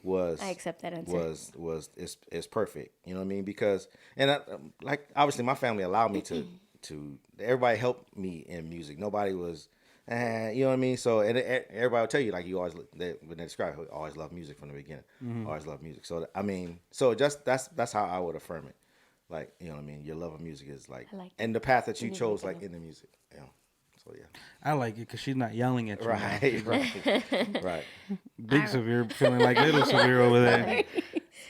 was I accept that answer. is perfect. You know what I mean? Because like obviously my family allowed me to everybody helped me in music. Nobody was you know what I mean? So and everybody will tell you like you always when they describe it, always love music from the beginning. Always love music. So I mean, so just that's how I would affirm it. Like, you know what I mean? Your love of music is like, I like and the path that you chose like in the music. You know. So yeah. I like it because she's not yelling at you. now. Right. Right. Big Severe feeling like little Severe over there.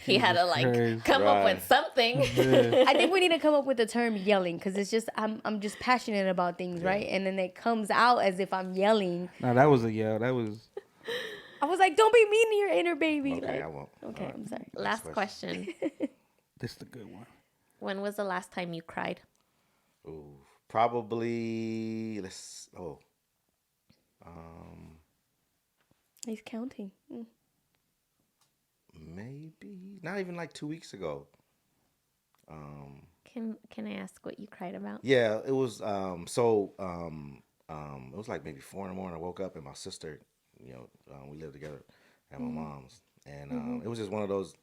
He had to like Christ. come up Right. with something. I think we need to come up with the term yelling because it's just I'm just passionate about things, right? And then it comes out as if I'm yelling. No, that was a yell. That was. I was like, don't be mean to your inner baby. Okay, like, I won't. okay, I'm sorry. Last question. This is the good one. When was the last time you cried? Ooh, probably He's counting. maybe not even like 2 weeks ago. Can I ask what you cried about? Yeah, it was it was like maybe 4 in the morning. I woke up and my sister, you know, we lived together at my mom's, and it was just one of those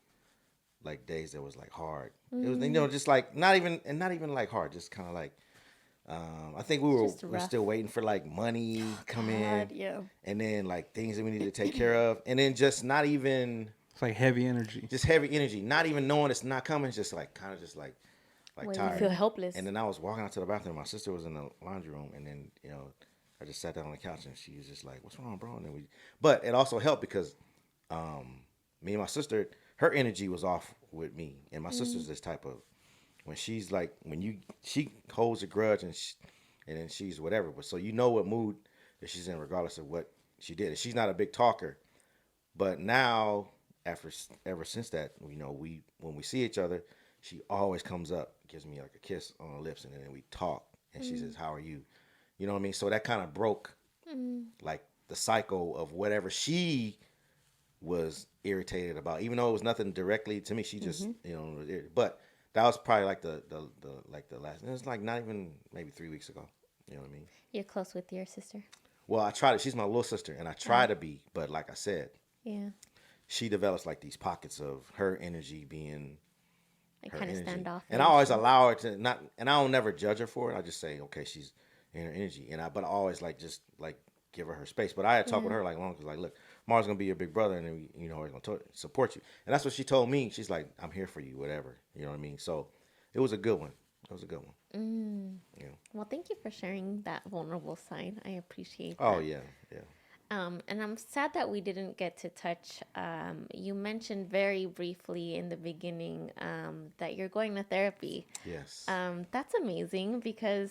like days that was like hard. It was, you know, just like not even like hard, just kind of like I think we Just were rough. still waiting for like money come in, God, yeah. and then like things that we need to take care of, and then just not even It's like heavy energy. just heavy energy, not even knowing it's not coming, just like kind of just like Wait, you tired. Feel helpless. And then I was walking out to the bathroom. My sister was in the laundry room, and then you know, I just sat down on the couch, and she was just like, "What's wrong, bro?" And then but it also helped because me and my sister, her energy was off with me, and my sister's this type of when she's like she holds a grudge and then she's whatever, but so you know what mood that she's in regardless of what she did. She's not a big talker, but now ever since that, you know, when we see each other, she always comes up, gives me like a kiss on the lips, and then we talk, and she says, "How are you?" You know what I mean? So that kind of broke like the cycle of whatever she was irritated about, even though it was nothing directly to me. She just, you know, but that was probably like the last. It was like not even maybe 3 weeks ago. You know what I mean? You're close with your sister. Well, I try to. She's my little sister, and I try to be, but like I said, Yeah. she develops like these pockets of her energy being Like her kind of energy. standoffish. And I always allow her to not, and I don't never judge her for it. I just say, okay, she's in her energy, but I always like just like give her space. But I had talked with her like long because like, look, Mar's gonna be your big brother, and then we're gonna support you. And that's what she told me. She's like, I'm here for you, whatever. You know what I mean? So it was a good one. It was a good one. Yeah. Well, thank you for sharing that vulnerable side. I appreciate that. Oh yeah, yeah. And I'm sad that we didn't get to touch. You mentioned very briefly in the beginning that you're going to therapy. Yes. That's amazing because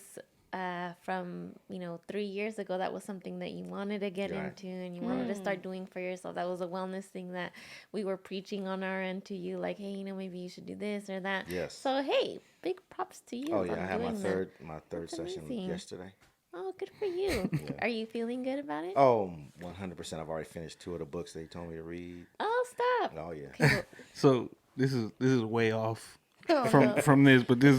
from 3 years ago, that was something that you wanted to get Right. into and you wanted to start doing for yourself. That was a wellness thing that we were preaching on our end to you, like, hey, maybe you should do this or that. Yes. So hey, big props to you. Oh yeah, on I had my doing that. third That's session amazing. yesterday. Oh, good for you. Are you feeling good about it? Oh, 100%. I've already finished 2 of the books they told me to read. Oh, stop. Oh yeah. So this is way off Oh, from this, but this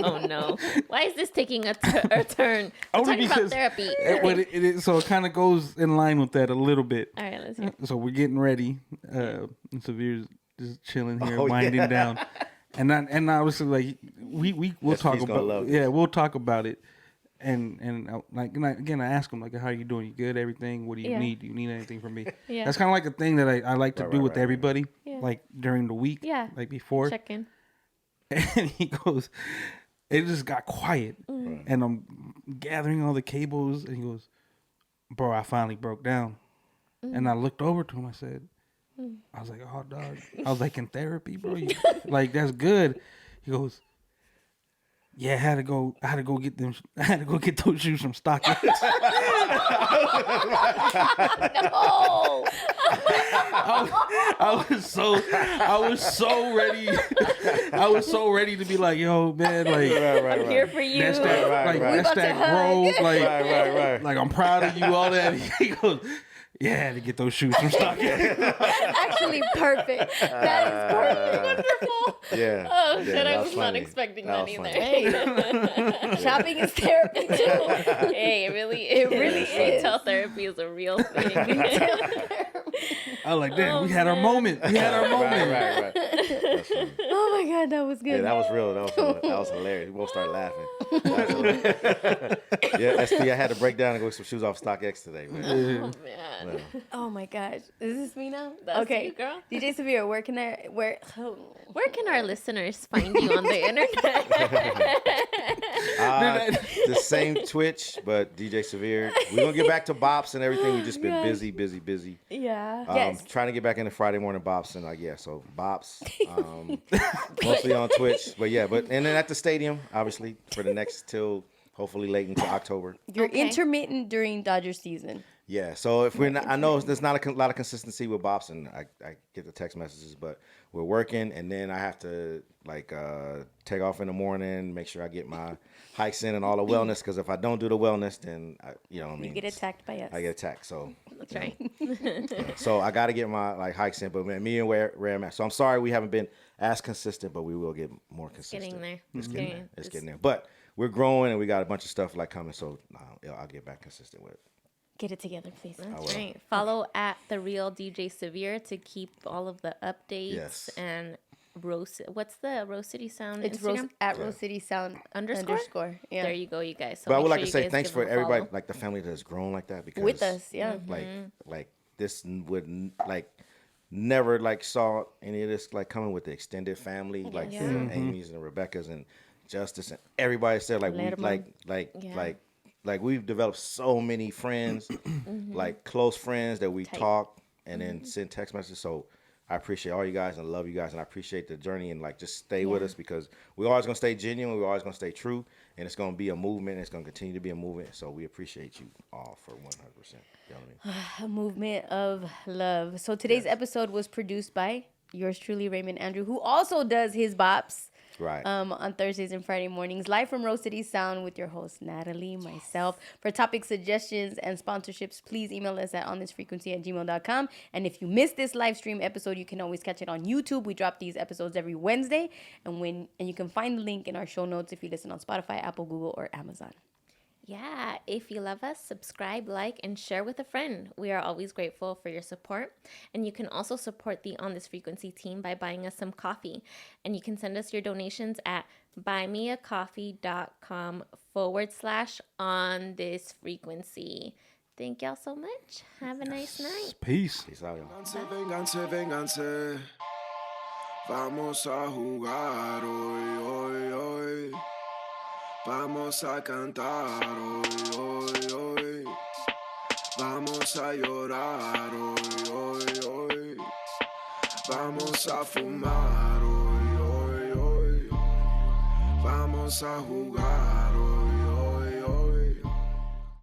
Oh no! Why is this taking a turn? We're Only talking about because- therapy. so it kind of goes in line with that a little bit. All right, let's hear. So we're getting ready. And Severe's just chilling here, Oh, winding yeah. down. And obviously, like we'll Yes, talk he's gonna about love this. we'll talk about it. And I ask him like, how are you doing? You good? Everything? What do you Yeah. need? Do you need anything from me? Yeah. That's kind of like a thing that I like to Right, do right, with right, everybody, Yeah. like during the week, Yeah. like before. Check in. And he goes, it just got quiet, and I'm gathering all the cables, and he goes, bro, I finally broke down, and I looked over to him. I said, I was like, oh dog, I was like in therapy, bro. Like that's good. He goes, yeah, I had to go get them. I had to go get those shoes from StockX. No. I was so ready. I was so ready to be like, yo, man, like Right. Here for you. that's that, Right, like right. that's that growth, like, Right. like I'm proud of you, all that. He goes, yeah, I had to get those shoes from StockX. actually perfect. That is perfect. Wonderful. Yeah. Oh Yeah, shit! that I was was not funny. expecting That that, was either. funny. Hey, shopping is therapy too. Hey, it really is. Retail therapy is a real thing. I was like, damn, we had our moment. We had our moment. Right. That's funny. Oh my god, that was Yeah, good. that was real. That was hilarious. We both started laughing. That's hilarious. Yeah, SP, I had to break down and go get some shoes off StockX today, man. Oh man, Yeah. Oh my gosh, is this me now? That's okay, you, girl. DJ Severe, where can I? Where? Oh. Where can our listeners find you on the internet? The same Twitch, but DJ Severe. We're going to get back to bops and everything. We've just been Gosh. busy. Yeah. Yes. Trying to get back into Friday morning bops and so bops, mostly on Twitch, but and then at the stadium, obviously for the next till hopefully late into October. You're Okay. intermittent during Dodger season. Yeah, so if we're not, I know there's not a lot of consistency with bops, and I get the text messages, but we're working, and then I have to take off in the morning, make sure I get my hikes in and all the wellness, because if I don't do the wellness, then you know what I mean. You get attacked by us. I get attacked, so That's right. so I got to get my hikes in. But me and where I'm at, so I'm sorry we haven't been as consistent, but we will get more consistent. Getting there. It's Mhm. getting there. It's Just- getting there. But we're growing, and we got a bunch of stuff coming. So I'll get back consistent with it. Get it together, please. That's will. right. Follow at the real DJ Severe to keep all of the updates Yes. and Rose. What's the Rose City Sound It's Instagram? at Rose City Sound Underscore? Yeah. There you go, you guys. So But I make would like sure to you say guys thanks give for them a everybody, follow. like the family that's grown like that, because With us, yeah. like this would never saw any of this coming with the extended family, like Yes. the Amy's and the Rebecca's and Justice and everybody said we Lerman. Yeah. like we've developed so many friends, like close friends that we Tight. talk and then send text messages. So I appreciate all you guys and love you guys, and I appreciate the journey, and just stay with us, because we're always gonna stay genuine, we're always gonna stay true, and it's gonna be a movement, and it's gonna continue to be a movement. So we appreciate you all for 100%. You know what I mean? A movement of love. So today's episode was produced by yours truly, Raymond Andrew, who also does his bops Right. on Thursdays and Friday mornings, live from Rose City Sound with your host, Natalie, myself. For topic suggestions and sponsorships, please email us at onthisfrequency@gmail.com. And if you missed this live stream episode, you can always catch it on YouTube. We drop these episodes every Wednesday. And you can find the link in our show notes if you listen on Spotify, Apple, Google, or Amazon. Yeah, if you love us, subscribe, like, and share with a friend. We are always grateful for your support. And you can also support the On This Frequency team by buying us some coffee. And you can send us your donations at buymeacoffee.com/on this frequency. Thank y'all so much. Have a nice night. Peace. Peace out, y'all. Vénganse, vénganse. Vamos a jugar hoy, hoy, hoy. Vamos a cantar hoy, hoy, hoy. Vamos a llorar hoy, hoy, hoy. Vamos a fumar hoy, hoy, hoy. Vamos a jugar hoy.